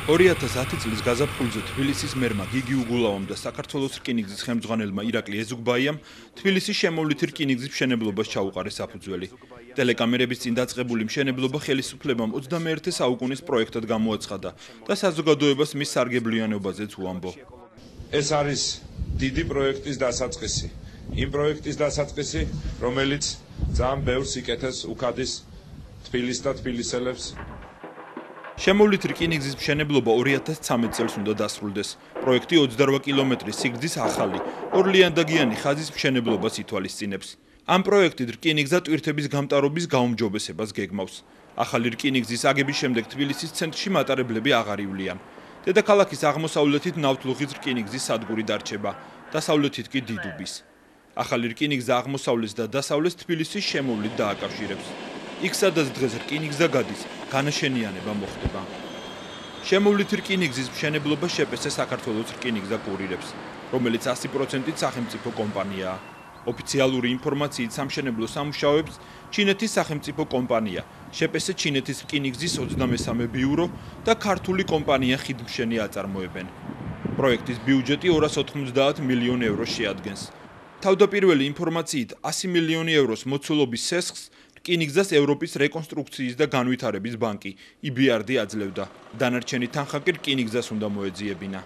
2010 წლის გაზაფხულზე თბილისის მერმა გიგი უგულავამ და საქართველოს რკინიგზის ხელმძღვანელმა ირაკლი ეზუგბაიამ თბილისის შემოვლითი რკინიგზის მშენებლობას ჩაუყარეს საფუძველი. ტელეკამერების წინ დაწყებული მშენებლობა ხელისუფლებამ 21 საუკუნის პროექტად გამოაცხადა და საზოგადოებას მის სარგებლიანობაზეც უამბო. ეს არის დიდი პროექტის დასაწყისი. იმ პროექტის დასაწყისი, რომელიც ძალიან ბევრ სიკეთეს უკადის თბილისს და თბილისელებს. შემოვლითი რკინიგზის მშენებლობა 2013 წელს უნდა დასრულდეს. პროექტი 28 კილომეტრის სიგრძის ახალი, ორლიანდაგიანი ხაზის მშენებლობას ითვალისწინებს. ამ პროექტით რკინიგზა ტვირთების გამტარობის გაუმჯობესებას გეგმავს. ახალი რკინიგზის აგების შემდეგ თბილისის ცენტრში მატარებლები აღარ ივლიან. დედაქალაქის აღმოსავლეთით ნავთლუღის რკინიგზის სადგური დარჩება, დასავლეთით კი დიდუბის. ახალი რკინიგზა აღმოსავლეთს და დასავლეთს თბილისის შემოვლით დააკავშირებს. იქ სადაც დღეს რკინიგზა გადის, განაშენიანება მოხდება. შემოვლითი რკინიგზის მშენებლობა შეპესე საქართველოს რკინიგზა კურირებს, რომელიც 100%-ით სახელმწიფო კომპანიაა. ოფიციალური ინფორმაციით სამშენებლო სამუშაოებს ჩინეთის სახელმწიფო კომპანია, შეპესე ჩინეთის რკინიგზის 23 ბიურო და ქართული კომპანია ხიდმშენი აწარმოებენ. პროექტის ბიუჯეტი 290 მილიონ ევროს შეადგენს. თავდაპირველი ინფორმაციით 100 მილიონი ევროს მოცულობის სესხს რკინიგზას ევროპის რეკონსტრუქციის და განვითარების ბანკი EBRD აძლევდა. დანარჩენი თანხა კი რკინიგზას უნდა მოეძიებინა.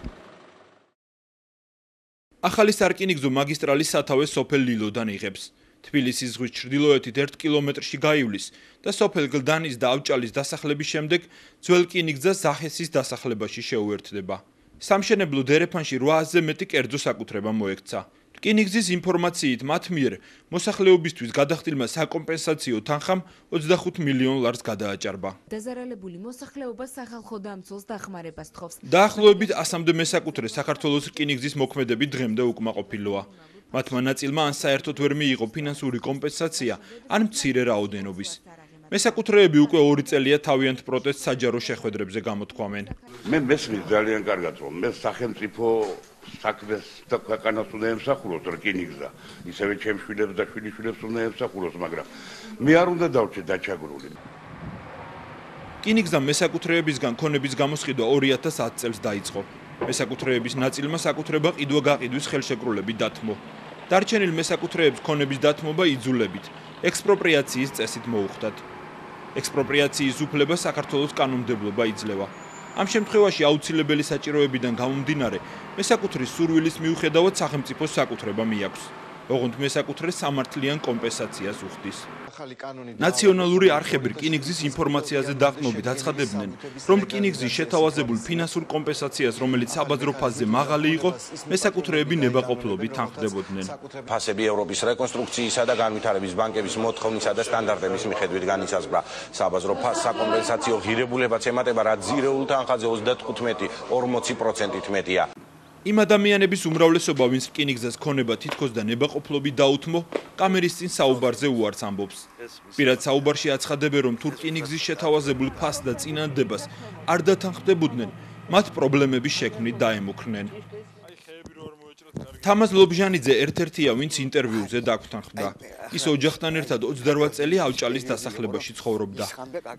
ახალი სარკინიგზო მაგისტრალის სათავეს სოფელ ლილოდან იღებს. თბილისის ზღვის ჩრდილოეთით 1 კილომეტრში გაივლის და სოფელ გლდანის და ავჭალის დასახლების შემდეგ ძველ რკინიგზა ზახესის დასახლებაში შეუერთდება. სამშენებლო დერეფანში 800-ზე მეტი კერძო საკუთრება მოექცა. რკინიგზის ინფორმაციით მათ მიერ მოსახლეობისთვის გადახდილმა საკომპენსაციო თანხამ 25 მილიონ ლარს გადააჭარბა. დაზარალებული მოსახლეობა სახალხო დამცველს დახმარებას თხოვს. დაახლოებით 100-მდე მესაკუთრე საქართველოს რკინიგზის მოქმედები დღემდე უკმაყოფილოა. მათმა ნაწილმა ან საერთოდ ვერ მიიღო ფინანსური კომპენსაცია, ან მცირე რაოდენობის. მესაკუთრეები უკვე 2 წელია თავიანთ პროტესტ საჯარო შეხვედრებზე გამოთქვამენ. მე მესმის ძალიან კარგად რომ მე სახელმწიფო საქმეს და ქვეყანას უნდა ემსახუროს რკინიგზა, ისევე ჩემს შვილებს და შვილიშვილებს უნდა ემსახუროს, მაგრამ მე არ უნდა დავჭე დაჩაგრული. რკინიგზამ მესაკუთრეებისგან ქონების გამოსყიდვა 2010 წელს დაიწყო. მესაკუთრეების ნაწილმა საკუთრება ყიდვა-გაყიდვის ხელშეკრულებით დათმო. დარჩენილ მესაკუთრეებს ქონების დათმობა იძულებით, ექსპროპრიაციის წესით მოუხდათ. ექსპროპრიაციის უფლება საქართველოს კანონმდებლობა იძლევა. ამ შემთხვევაში აუცილებელი საჭიროებიდან გამომდინარე, მესაკუთრის სურვილის მიუხედავად სახელმწიფოს საკუთრება მიაქვს. ოღონდ მესაკუთრეს სამართლიან კომპენსაციას უხდის. ნაციონალური არხები რკინიგზის ინფორმაციაზე დაყრდნობით აცხადებდნენ, რომ რკინიგზის შეთავაზებულ ფინანსურ კომპენსაციას, რომელიც საბაზრო ფაზზე მაღალი იყო, მესაკუთრეები ნებაყოფლობით თანხმდებოდნენ. ფასები ევროპის რეკონსტრუქციისა და განვითარების ბანკების მოთხოვნისა და სტანდარტების მიხედვით განისაზღვრა. საბაზრო ფაზს საკომპენსაციო ღირებულებაც ემატება, რაც ძირეულ თანხაზე 35-40%-ით მეტია. იმ ადამიანების უმრავლესობა, ვინც რკინიგზას ქონება თითქოს და ნებაყოფლობით დაუთმო, კამერის წინ საუბარზე უარს ამბობს. პირად საუბარში აცხადებენ, რომ თუ რკინიგზის შეთავაზებულ ფასს და წინადადებას არ დათანხმდებოდნენ, მათ პრობლემების შექმნით დაემუქრნენ. თამაზ ლობჟანიძე ერთ-ერთია, ვინც ინტერვიუზე დაგვთანხმდა. ის ოჯახთან ერთად 28 წელი ავჭალის დასახლებაში ცხოვრობდა.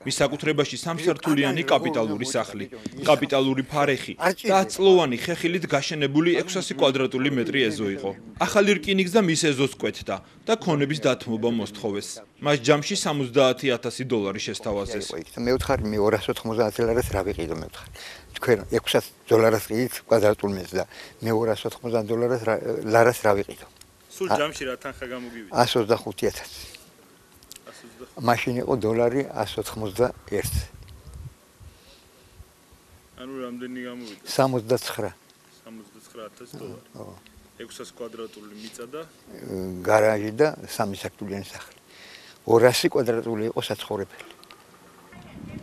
მის საკუთრებაში სამსართულიანი კაპიტალური სახლი, კაპიტალური ფარეხი და 10 წლოვანი ხეხილით გაშენებული 600 კვადრატული მეტრი ეზო იყო. ახალი რკინიგზა მის ეზოს კვეთდა და ქონების დათმობა მოსთხოვეს. მას ჯამში $70,000 შესთავაზეს. მე ვთხარი მე 290 ლარას რა ვიყიდო მე ვთხარი. თქვენ $600 ყიდით კვადრატულ მეტრს და მე $290 ლარას რა ვიყიდო. სულ ჯამში რა თანხა გამოგივიდა? 125,000. მაშინ იყო დოლარი 191. ანუ რამდენი გამოვიდა? 69. $69,000. 600 კვადრატული მიწა და გარაჟი და 3 სართულიანი სახლი. 200 კვადრატული იყო საცხოვრებელი.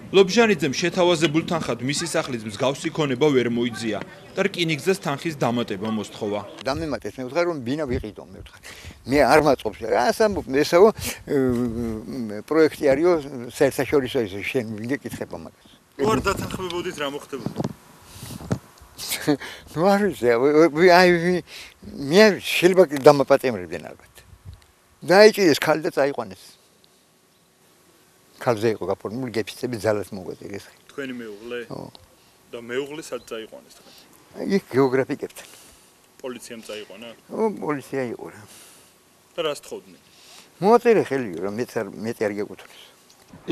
ლობჟანიძემ შეთავაზებულ თანხად მისი სახლის მსგავსი ქონება ვერ მოიძია და რკინიგზას თანხის დამატება მოსთხოვა. დამემატეს მე ვთქარი რომ ბინა ვიყიდო მე ვთქარი. მე არ მაწყობს რა ამბობ ესაო პროექტი არისო საერთაშორისო ის შენ ვინდა კითხება მაგას. თუ არ დათანხმებოდით რა მოხდებოდა? ნუ არ ვიცი აი მე შეიძლება დამაპატიმრებდნენ ალბათ. დაიჭირეს ქალი და წაიყვანეს. ქალზე იყო გაფორმებული გეფიცები ძალას მოგვეწირეს. თქვენი მეუღლე? ხო. და მეუღლე სად წაიყვანეს თქვენ? იქ გეოგრაფიკებთან. პოლიციამ წაიყვანა? პოლიცია იყო რა. და რას თხოვდნენ? მოაწერე ხელი რომ მეც არ გეკუთვნის.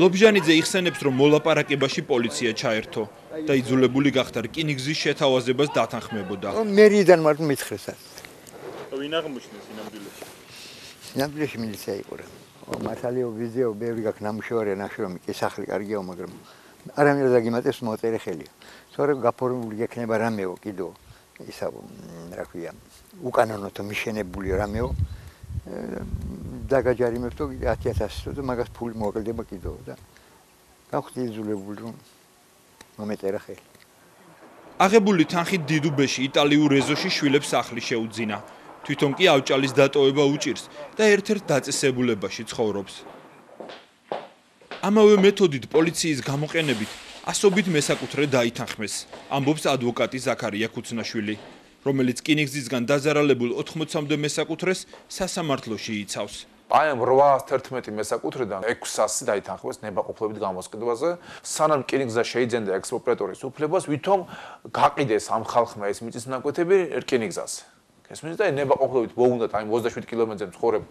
ლობჟანიძე იხსენებს, რომ მოლაპარაკებაში პოლიცია ჩაერთო და იძულებული გახდა რკინიგზის შეთავაზებას დათანხმებოდა. მერიდან მარტო მითხრესაც. ვინ აღმოჩნდა სინამდვილეში? სინამდვილეში მილიცია იყო რა. მართალიო ვიზიო ბევრი გაქვს ნამუშევარი ნაშრომი კი სახლი კარგია მაგრამ არამედ დაგიმატებს მოაწერე ხელია. სწორედ გაფორმებული გექნება რამეო კიდო ისა რა ქვია უკანონოდ მიშენებული რამეო დაგაჯარიმებთ 10000 და მაგას ფული მოაკლდება კიდო და გავხდი იძულებული რომ მომეწერა ხელი. აღებული თანხით დიდუბეში იტალიურ ეზოში შვილებს სახლი შეუძინა. თვითონ კი ავჭალის დატოვება უჭირს და ერთ-ერთ დაწესებულებაში ცხოვრობს. ამავე მეთოდით პოლიციის გამოყენებით ასობით მესაკუთრე დაითანხმეს, ამბობს ადვოკატი ზაქარია ქუცნაშვილი, რომელიც რკინიგზისგან დაზარალებულ 80-მდე მესაკუთრეს სასამართლოში იცავს. აი ამ 811 მესაკუთრედან 600 დაითანხმეს ნებაყოფლობით გამოსყიდვაზე, სანამ რკინიგზა შეიძენდა ექსპროპრიატორის უფლებას, ვითომ გაყიდეს ამ ხალხმა ეს მიწისმნაკვეთები რკინიგზაზე. ესმის და ნებაყოფლობით მოუნდათ აი 27 კილომეტრზე მცხოვრებ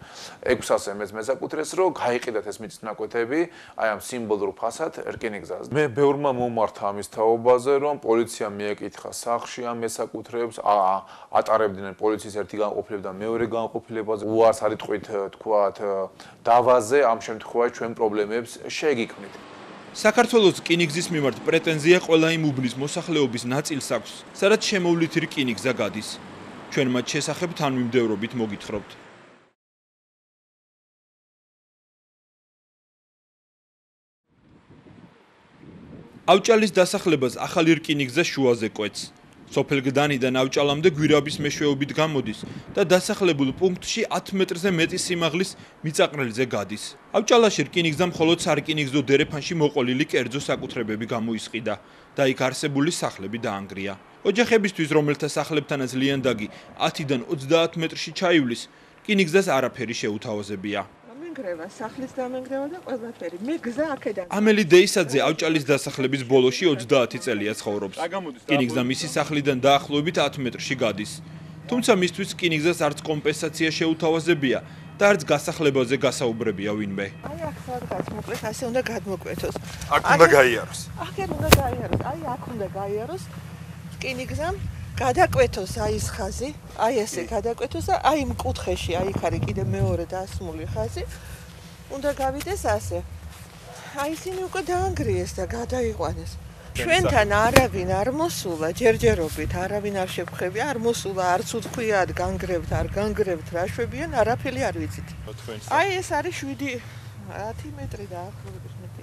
600 მესაკუთრეს, რომ გაიყიდათ ეს მიწისმნაკვეთები აი ამ სიმბოლურ ფასად რკინიგზაზე. მე ბევრმა მომართა ამის თაობაზე, რომ პოლიციამ მიეკითხა სახლში ამ მესაკუთრეებს, ატარებდნენ პოლიციის ერთი განყოფილება და მეორე განყოფილებაზე. უარს არიტყვით თქვათ დავაზე, ამ შემთხვევაში ჩვენ პრობლემებს შეგიქმნით. საქართველოს რკინიგზის მიმართ პრეტენზია ყველა იმ უბნის მოსახლეობის ნაწილს აქვს, სადაც შემოვლითი რკინიგზა გადის. ჩვენ მათ შესახებ თანმიმდევრობით მოგითხრობთ. ავჭალის დასახლებას ახალი რკინიგზა შუაზე კვეთს. სოფელ გდანიდან ავჭალამდე გვირაბის მეშვეობით გამოდის და დასახლებულ პუნქტში 10 მეტრზე მეტი სიმაღლის მიწაყრილზე გადის. ავჭალაში რკინიგზა მხოლოდ სარკინიგზო დერეფანში მოყოლილი კერძო საკუთრებები გამოისყიდა და იქ არსებული სახლები დაანგრია. ოჯახებისთვის, რომელთა სახლებთანაც ლიანდაგი 10-დან 30 მეტრში ჩაივლის, რკინიგზას არაფერი შეუთავაზებია. დამენგრევა, სახლის დამენგრევა და ყველაფერი. მე გზა აქედან. ამელი დეისაძე ავჭალის დასახლების ბოლოში 30 წელია ცხოვრობს. რკინიგზა მისი სახლიდან დაახლოებით 10 მეტრში გადის. თუმცა მისთვის რკინიგზას არც კომპენსაცია შეუთავაზებია და არც გასახლებაზე გასაუბრებია ვინმე. აი აქ სადღაც მოკლედ ასე უნდა გადმოკვეთოს. აქ უნდა გაიაროს. აქ უნდა გაიაროს. აი აქ უნდა გაიაროს. რკინიგზამ გადაკვეთოს აი ეს ხაზი, აი ესე გადაკვეთოს და აი იმ კუთხეში, აი იქ არის კიდე მეორე დასმული ხაზი. უნდა გავიდეს ასე. აი ისინი უკვე დაანგრიეს და გადაიყვანეს. ჩვენთან არავინ არ მოსულა, ჯერჯერობით არავინ არ შევხვევია, არ მოსულა, არც უთქვიათ განგრევთ, არ განგრევთ, რა შვებიან, არაფერი არ ვიცით. აი ეს არის 7-10 მეტრი დაახლოებით მეტი.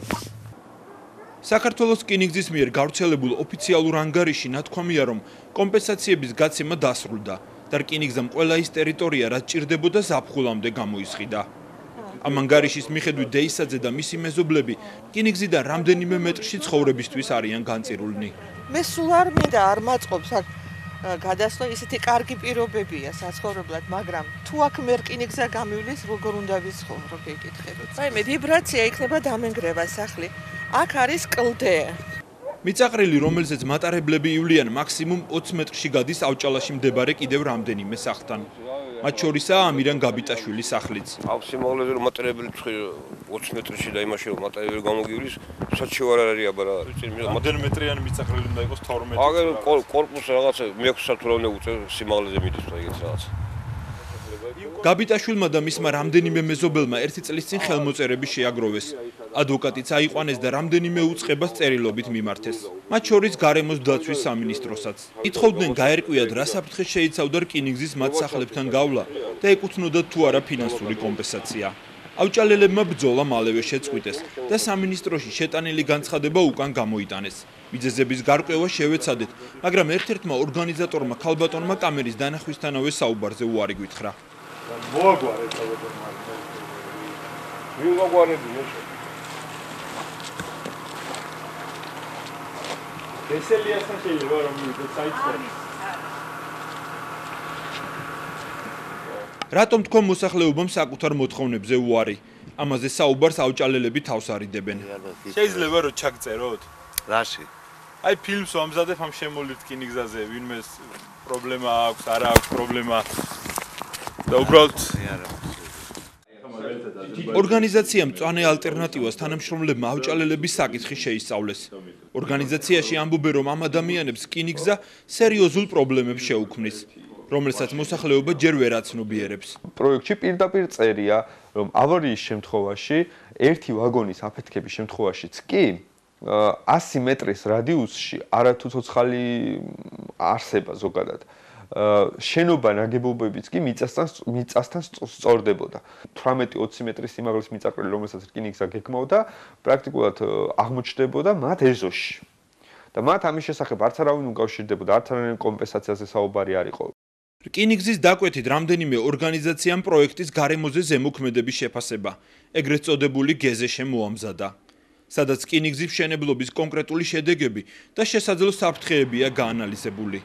საქართველოს რკინიგზის მიერ გავრცელებულ ოფიციალურ ანგარიში ნათქვამია, რომ კომპენსაციების გაცემა დასრულდა და რკინიგზამ ყველა ის ტერიტორია, რაც ჭირდებოდა ზაფხულამდე გამოისყიდა. ამ ანგარიშის მიხედვით დეისაძე და მისი მეზობლები რკინიგზიდან რამდენიმე მეტრში ცხოვრებისთვის არიან განწირულნი. მე სულ არ მინდა არ მაწყობს აქ გადასვლა, ისეთი კარგი პირობებია საცხოვრებლად, მაგრამ თუ აქ მე რკინიგზა გამივლის, როგორ უნდა ვიცხოვრო, გეკითხებით. აი მე ვიბრაცია იქნება დამენგრევა სახლი. აქ არის კლდე. მიწაყრილი, რომელზეც მატარებლები ივლიან, მაქსიმუმ 20 მეტრში გადის ავჭალაში მდებარე კიდევ რამდენიმე სახლთან. მათ შორისაა ამირან გაბიტაშვილის სახლიც. Am simuleze რომ მატარებელი 20 მეტრში და იმაში რომ მატარებელი გამოგივლის, საჩივარ არ არის აბა რა. რამდენი მეტრიანი მიწაყრილი უნდა იყოს 12 მეტრი. აგერ კორპუსი რაღაცა მე-6 სართულამდე უწევ სიმაღლეზე მიდის და ეგეც რაღაც. გაბიტაშვილმა და მისმა რამდენიმე მეზობელმა ერთი წლის წინ ხელმოწერები შეაგროვეს. ადვოკატიც აიყვანეს და რამდენიმე უწყებას წერილობით მიმართეს. მათ შორის გარემოს დაცვის სამინისტროსაც. ითხოვდნენ გაერკვიათ, რა საფრთხე შეიცავდა რკინიგზის მათ სახლებთან გავლა და ეკუთვნოდათ თუ არა ფინანსური კომპენსაცია. ავჭალელებმა ბრძოლა მალევე შეწყვიტეს და სამინისტროში შეტანილი განცხადება უკან გამოიტანეს. მიზეზების გარკვევა შევეცადეთ, მაგრამ ერთ-ერთმა ორგანიზატორმა ქალბატონმა კამერის დანახვისთანავე საუბარზე უარი გითხრა. მოაგვარეთ საბატონო. ვინ მოგვარები ეს? ესელიასთან შეიძლება რომ მივიდეთ საიტზე. რატომ თქვენ მოსახლეობამ საკუთარ მოთხოვნებზე უარი? ამაზე საუბარს ავჭალელები თავს არიდებენ. შეიძლება რომ ჩაგწეროთ? რაში? აი ფილმს ვამზადებ ამ შემოვლით რკინიგზაზე, ვინმე პრობლემა აქვს, არა აქვს პრობლემა. და უბრალოდ ორგანიზაციამ მწვანე ალტერნატივას თანამშრომლებმა ავჭალელების საკითხი შეისწავლეს. ორგანიზაციაში ამბობენ, რომ ამ ადამიანებს რკინიგზა სერიოზულ პრობლემებს შეუქმნის, რომელსაც მოსახლეობა ჯერ ვერ აცნობიერებს. პროექტში პირდაპირ წერია, რომ ავარიის შემთხვევაში ერთი ვაგონის აფეთქების შემთხვევაშიც კი 100 მეტრის რადიუსში არათუ ცოცხალი არსება ზოგადად. შენობა ნაგებობებიც კი მიწასთან სწორდებოდა. 18-20 მეტრის სიმაღლის მიწაყრილი, რომელსაც რკინიგზა გეგმავდა, პრაქტიკულად აღმოჩნდებოდა მათ ეზოში. და მათ ამის შესახებ არც არავინ უკავშირდებოდა, არც არანაირი კომპენსაციაზე საუბარი არ იყო. რკინიგზის დაკვეთით რამდენიმე ორგანიზაციამ პროექტის გარემოზე ზემოქმედების შეფასება, ეგრეთ წოდებული გეზეშე მოამზადა, სადაც რკინიგზის მშენებლობის კონკრეტული შედეგები და შესაძლო საფრთხეებია გაანალიზებული.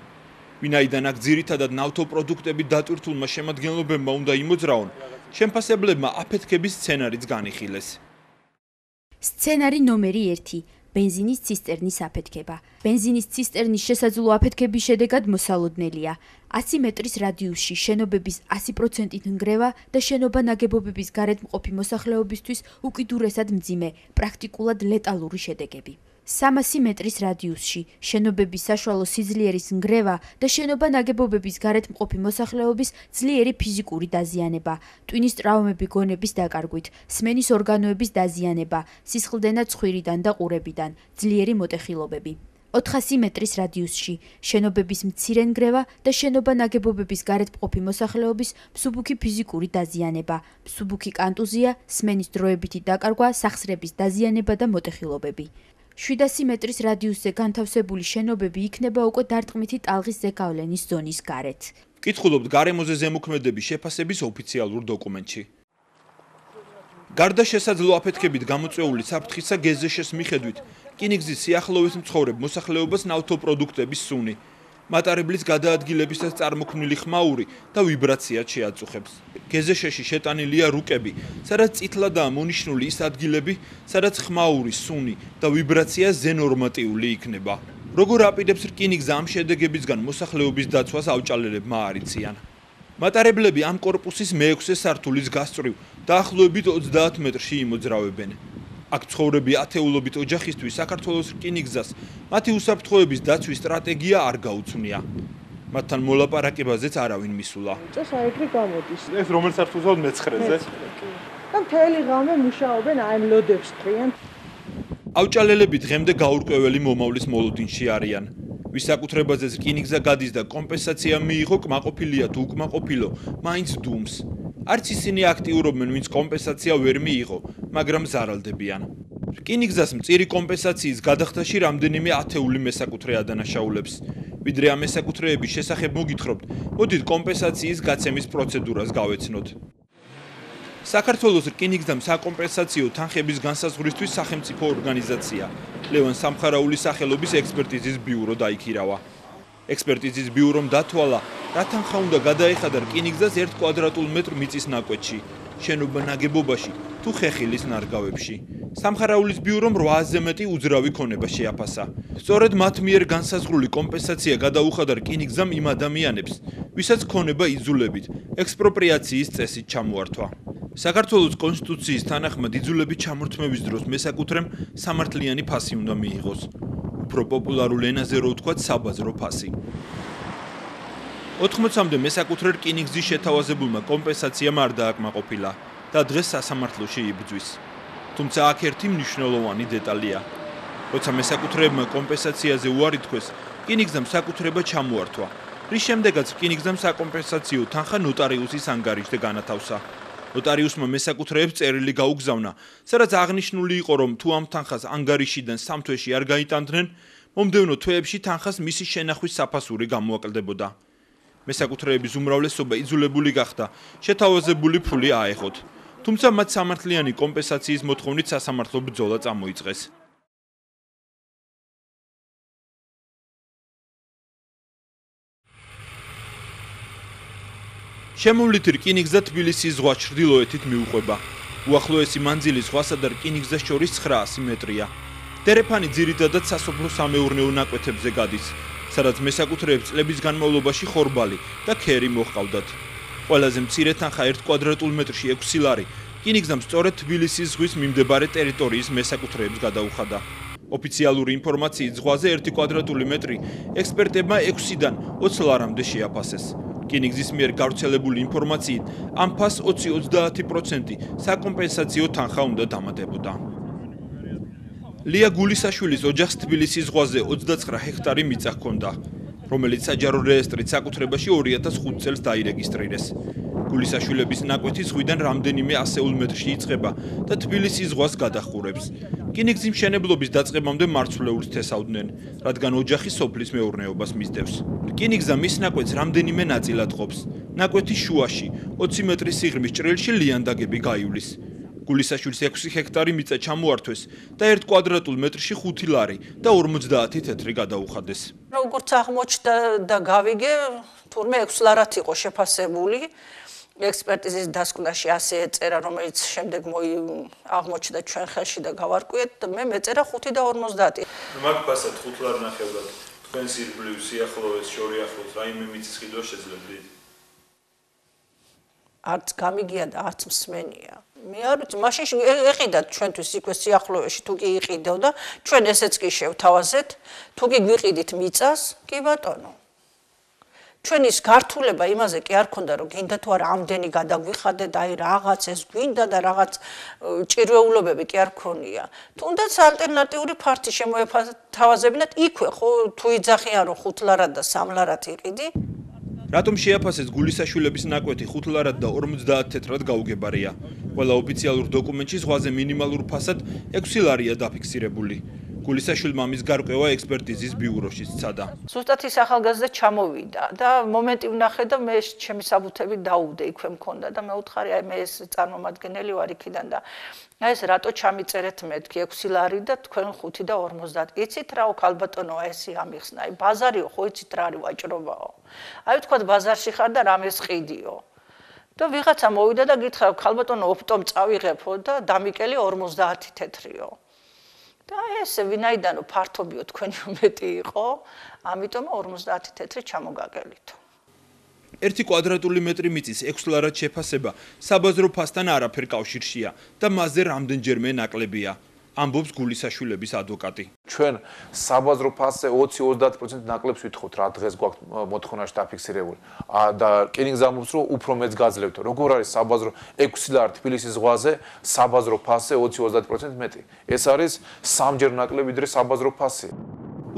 ვინაიდან აქ ძირითადად ნავთობპროდუქტების დატვირთულმა შემადგენლობებმა უნდა იმოძრაონ, შემფასებლებმა აფეთქების სცენარიც განიხილეს. სცენარი ნომერი 1. ბენზინის ცისტერნის აფეთქება. ბენზინის ცისტერნის შესაძლო აფეთქების შედეგად მოსალოდნელია 100 მეტრის რადიუსში შენობების 100%-ით ნგრევა და შენობა ნაგებობების გარეთ მყოფი მოსახლეობისთვის უკიდურესად მძიმე, პრაქტიკულად ლეტალური შედეგები. 300 მეტრის რადიუსში შენობების საშუალო სიძლიერის ნგრევა და შენობა ნაგებობების გარეთ მყოფი მოსახლეობის ძლიერი ფიზიკური დაზიანება, ტვინის ტრავმები გონების დაკარგვით, სმენის ორგანოების დაზიანება, სისხლდენა ცხვირიდან და ყურებიდან, ძლიერი მოტეხილობები. 400 მეტრის რადიუსში შენობების მცირე ნგრევა და შენობა ნაგებობების გარეთ მყოფი მოსახლეობის მსუბუქი ფიზიკური დაზიანება, მსუბუქი კანტუზია, სმენის დროებითი დაკარგვა, სახსრების დაზიანება და მოტეხილობები. 700 მეტრის რადიუსზე განთავსებული შენობები იქნება უკვე დარტყმითი ტალღის ზეგავლენის ზონის გარეთ. ვკითხულობთ გარემოზე ზემოქმედების შეფასების ოფიციალურ დოკუმენტში. გარდა შესაძლო აფეთქებით გამოწვეული საფრთხისა გეზეშეს მიხედვით, რკინიგზის სიახლოვეს მცხოვრებ მოსახლეობას ნავთობპროდუქტების სუნი, მატარებლის გადაადგილებისას წარმოქმნილი ხმაური და ვიბრაცია შეაწუხებს. გეზეშეში შეტანილია რუკები, სადაც წითლადაა მონიშნული ის ადგილები, სადაც ხმაური, სუნი და ვიბრაცია ზენორმატიული იქნება. როგორ აპირებს რკინიგზა ამ შედეგებისგან მოსახლეობის დაცვას ავჭალელებმა არიციან. მატარებლები ამ კორპუსის მე-6 სართულის გასწვრივ დაახლოებით 30 მეტრში იმოძრავებენ. აქ ცხოვრები ათეულობით ოჯახისთვის საქართველოს რკინიგზას მათი უსაფრთხოების დაცვის სტრატეგია არ გაუცნია. მათთან მოლაპარაკებაზეც არავინ მისულა. წეს აიგრი გამოდის. ეს რომელ სართულზეა მე-9-ზე? და მთელი ღამე მუშაობენ აი ლოდებს ტრიან. ავჭალელები დღემდე გაურკვეველი მომავლის მოლოდინში არიან. ვისაკუთრებაზეც რკინიგზა გადის და კომპენსაცია მიიღო, კმაყოფილია თუ უკმაყოფილო, მაინც დუმს. არც ისინი აქტიურობენ, ვინც კომპენსაცია ვერ მიიღო, მაგრამ ზარალდებიან. რკინიგზას მწირი კომპენსაციის გადახდაში რამდენიმე ათეული მესაკუთრე ადანაშაულებს. ვიდრე ამ მესაკუთრეების შესახებ მოგითხრობთ, მოდით კომპენსაციის გაცემის პროცედურას გავეცნოთ. საქართველოს რკინიგზამ საკომპენსაციო თანხების განსაზღვრისთვის სახელმწიფო ორგანიზაცია ლევან სამხარაულის სახელობის ექსპერტიზის ბიურო დაიქირავა. ექსპერტიზის ბიურომ დათვალა, რა თანხა უნდა გადაეხადა რკინიგზას 1 კვადრატულ მეტრ მიწის ნაკვეთში, შენობა ნაგებობაში თუ ხეხილის ნარგავებში. სამხარაულის ბიურომ 8-ზე მეტი უძრავი ქონება შეაფასა. სწორედ მათ მიერ განსაზღვრული კომპენსაცია გადაუხადა რკინიგზამ იმ ადამიანებს, ვისაც ქონება იძულებით ექსპროპრიაციის წესით ჩამოართვა. საქართველოს კონსტიტუციის თანახმად იძულებით ჩამორთმევის დროს მესაკუთრემ სამართლიანი ფასი უნდა მიიღოს. უფრო პოპულარულ ენაზე რო ვთქვათ, საბაზრო ფასი. 80-მდე მესაკუთრე რკინიგზის შეთავაზებულმა კომპენსაციამ არ დააკმაყოფილა და დღეს სასამართლოში იბრძვის. თუმცა აქ ერთი მნიშვნელოვანი დეტალია. როცა მესაკუთრეებმა კომპენსაციაზე უარი თქვეს, რკინიგზამ საკუთრება ჩამოართვა, რის შემდეგაც რკინიგზამ საკომპენსაციო თანხა ნოტარიუსის ანგარიშზე განათავსა. ნოტარიუსმა მესაკუთრეებს წერილი გაუგზავნა, სადაც აღნიშნული იყო, რომ თუ ამ თანხას ანგარიშიდან 3 თვეში არ გაიტანდნენ, მომდევნო თვეებში თანხას მისი შენახვის საფასური გამოაკლდებოდა. მესაკუთრეების უმრავლესობა იძულებული გახდა შეთავაზებული ფული აეღოთ, თუმცა მათ სამართლიანი კომპენსაციის მოთხოვნით სასამართლო ბრძოლა წამოიწყეს. შემოვლითი რკინიგზა თბილისის ზღვა ჩრდილოეთით მიუყვება. უახლოესი მანძილი ზღვასა და რკინიგზას შორის 900 მეტრია. დერეფანი ძირითადად სასოფლო-სამეურნეო ნაკვეთებზე გადის, სადაც მესაკუთრეებს წლების განმავლობაში ხორბალი და ქერი მოჰყავდათ. ყველაზე მცირე თანხა 1 კვადრატულ მეტრში 6 ლარი რკინიგზამ სწორედ თბილისის ზღვის მიმდებარე ტერიტორიის მესაკუთრეებს გადაუხადა. ოფიციალური ინფორმაციით ზღვაზე 1 კვადრატული მეტრი ექსპერტებმა 6-დან 20 ლარამდე შეაფასეს. რკინიგზის მიერ გავრცელებული ინფორმაციით ამ ფასს 20-30% საკომპენსაციო თანხა უნდა დამატებოდა. ლია გულისაშვილის ოჯახს თბილისის ზღვაზე 29 ჰექტარი მიწა ჰქონდა, რომელიც საჯარო რეესტრით საკუთრებაში 2005 წელს დაირეგისტრირეს. გულისაშვილების ნაკვეთი ზღვიდან რამდენიმე ასეულ მეტრში იწყება და თბილისის ზღვას გადაჰყურებს. რკინიგზის მშენებლობის დაწყებამდე მარცვლეულს თესავდნენ, რადგან ოჯახი სოფლის მეურნეობას მისდევს. რკინიგზა მის ნაკვეთს რამდენიმე ნაწილად ყოფს. ნაკვეთის შუაში 20 მეტრის სიღრმის ჭრილში ლიანდაგები გაივლის. გულისაშვილს 6 ჰექტარი მიწა ჩამოართვეს და 1 კვადრატულ მეტრში 5 ლარი და 50 თეთრი გადაუხადეს. როგორც აღმოჩნდა და გავიგე, თურმე 6 ლარად იყო შეფასებული. ექსპერტიზის დასკვნაში ასე ეწერა, რომელიც შემდეგ აღმოჩნდა ჩვენ ხელში და გავარკვიეთ და მე მეწერა 5 და 50. მაგ ფასად 5 ლარი ნახევრად თქვენს ირგვლივ სიახლოვეს შორი ახლოს რაიმე მიწის ყიდვა შეძლებდით? არც გამიგია და არც მსმენია. მე არ ვიცი, მაშინ ეყიდათ ჩვენთვის იქვე სიახლოვეში, თუ კი იყიდევდა, ჩვენ ესეც კი შევთავაზეთ, თუ კი გვიყიდით მიწას, კი ბატონო. ჩვენის გართულება იმაზე კი არ ქონდა, რომ გინდა თუ არა ამდენი გადაგვიხადეთ, აი რაღაც ეს გვინდა და რაღაც ჭირვეულობები კი არ ქონია. თუნდაც ალტერნატიული ფართი შემოეთავაზებინათ იქვე, ხო, თუ იძახიან რომ 5 ლარად და 3 ლარად იყიდი. რატომ შეაფასეს გულისაშვილების ნაკვეთი 5 ლარად და 50 თეთრად გაუგებარია? ყველა ოფიციალურ დოკუმენტში ზღვაზე მინიმალურ ფასად 6 ლარია დაფიქსირებული. გულისაშვილმა მის გარკვევა ექსპერტიზის ბიუროში სცადა. ზუსტად ის ახალგაზრდა ჩამოვიდა და მომენტი ვნახე და მე ჩემი საბუთები დაუდე იქვე მქონდა და მე უთხარი, აი მე ეს წარმომადგენელი ვარ იქიდან და აი ეს რატო ჩამიწერეთ მეთქი 6 ლარი და თქვენ 5 და 50. იცით რაო ქალბატონო ესე ამიხსნა, აი ბაზარიო ხო იცით რა არის ვაჭრობაო. აი თქვა ბაზარში ხარ და რამეს ყიდიო. და ვიღაცა მოვიდა და გითხრა ქალბატონო ოპტომ წავიღებო და დამიკელი 50 თეთრიო. და ესე ვინაიდანო ფართობიო თქვენი მეტი იყო, ამიტომ 50 თეთრი ჩამოგაგელითო. 1 კვადრატული მეტრი მიწის 6 ლარად შეფასება საბაზრო ფასთან არაფერ კავშირშია და მასზე რამდენჯერმე ნაკლებია. ამბობს გულისაშვილების ადვოკატი. ჩვენ საბაზრო ფასზე 20-30% ნაკლებს ვითხოვთ რა დღეს გვაქვს მოთხოვნაში დაფიქსირებული. და რკინიგზა ამბობს რომ უფრო მეც გაძლევთო. როგორ არის საბაზრო 6 ლარი თბილისის ზღვაზე საბაზრო ფასზე 20-30% მეტი. ეს არის 3ჯერ ნაკლები ვიდრე საბაზრო ფასი.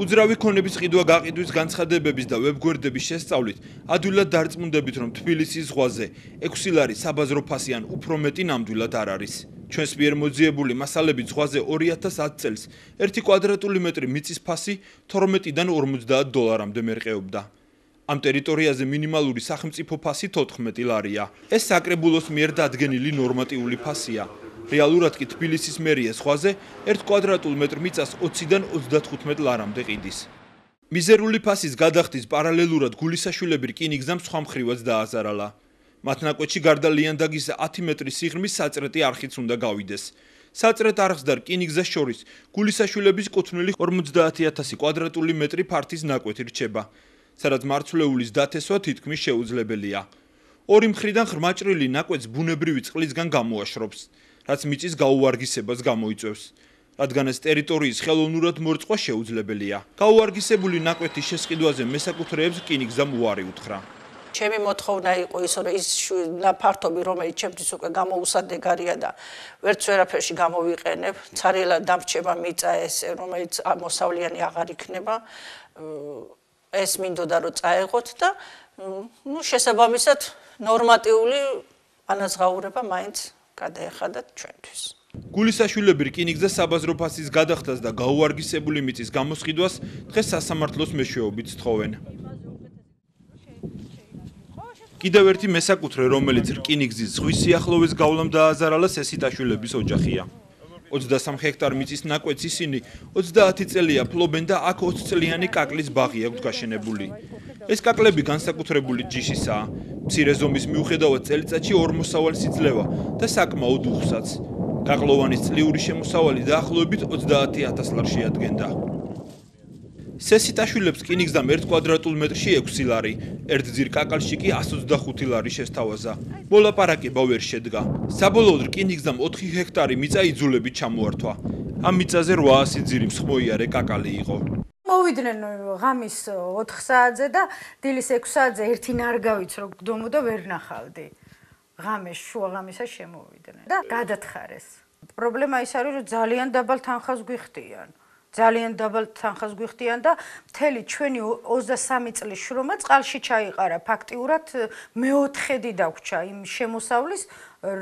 უძრავი ქონების ყიდვა გაყიდვის განცხადებების და ვებგვერდების შესწავლით ადვილად დარწმუნდებით რომ თბილისის ზღვაზე 6 ლარი საბაზრო ფასი ან უფრო მეტი ნამდვილად არ არის. ჩვენს მიერ მოძიებული მასალებით ზღვაზე 2010 წელს 1 კვადრატული მეტრი მიწის ფასი 12-დან 50 დოლარამდე მერყეობდა. ამ ტერიტორიაზე მინიმალური სახელმწიფო ფასი 14 ლარია. ეს საკრებულოს მიერ დადგენილი ნორმატიული ფასია. რეალურად კი თბილისის მერია ზღვაზე 1 კვადრატულ მეტრ მიწას 20-დან 35 ლარამდე ყიდის. მიზერული ფასის გადახდის პარალელურად გულისაშვილები რკინიგზამ სხვა მხრივაც დააზარალა. მათ ნაკვეთში გარდა ლიანდაგის 10 მეტრის სიღრმის საწრეტი არხიც უნდა გავიდეს. საწრეტ არხს და რკინიგზას შორის გულისაშვილების კუთვნილი 50,000 კვადრატული მეტრი ფართის ნაკვეთი რჩება, სადაც მარცვლეულის დათესვა თითქმის შეუძლებელია. ორი მხრიდან ღრმაჭრილი ნაკვეთს ბუნებრივი წყლისგან გამოაშრობს, რაც მიწის გაუვარგისებას გამოიწვევს, რადგან ეს ტერიტორიის ხელოვნურად მორწყვა შეუძლებელია. გაუვარგისებული ნაკვეთის შესყიდვაზე მესაკუთრეებს რკინიგზამ უარი უთხრა. ჩემი მოთხოვნა იყო ის, რომ ის ფართობი, რომელიც ჩემთვის უკვე გამოუსადეგარია და ვერც ვერაფერში გამოვიყენებ, ცარიელად დამრჩება მიწა ესე, რომელიც მოსავლიანი აღარ იქნება. ეს მინდოდა რომ წაეღოთ და შესაბამისად ნორმატიული ანაზღაურება მაინც გადაეხადათ ჩვენთვის. გულისაშვილები რკინიგზას საბაზრო ფასის გადახდას და გაუვარგისებული მიწის გამოსყიდვას დღეს სასამართლოს მეშვეობით სთხოვენ. კიდევ ერთი მესაკუთრე, რომელიც რკინიგზის ზღვის სიახლოვეს გავლამ დააზარალა სესიტაშვილების ოჯახია. 23 ჰექტარ მიწის ნაკვეთს ისინი 30 წელია ფლობენ და აქ 20 წლიანი კაკლის ბაღი აქვს გაშენებული. ეს კაკლები განსაკუთრებული ჯიშისაა. მცირე ზომის მიუხედავად წელიწადში 40 სიძლევა და საკმაოდ უხსაც. გაყლოვანის წლიური შემოსავალი დაახლოებით 30,000 ლარს შეადგენდა. სესიტაშვილებს რკინიგზამ 1 კვადრატულ მეტრში 6 ლარი, ერთ ძირ კაკალში კი 125 ლარი შესთავაზა. მოლაპარაკება ვერ შედგა. საბოლოოდ რკინიგზამ 4 ჰექტარი მიწა იძულებით ჩამოართვა. ამ მიწაზე 800 ძირი მსხმოიარე კაკალი იყო. მოვიდნენ ღამის 4 საათზე და დილის 6 საათზე ერთი ნარგავიც რო გდომოდა ვერ ნახავდი. ღამეს შუა ღამისა შემოვიდნენ და გადათხარეს. პრობლემა ის არის რომ ძალიან დაბალ თანხას გვიხდიან. ძალიან დაბალ თანხას გვიხდიან და მთელი ჩვენი 23 წლის შრომა წყალში ჩაიყარა. ფაქტიურად მეოთხედი დაგვრჩა იმ შემოსავლის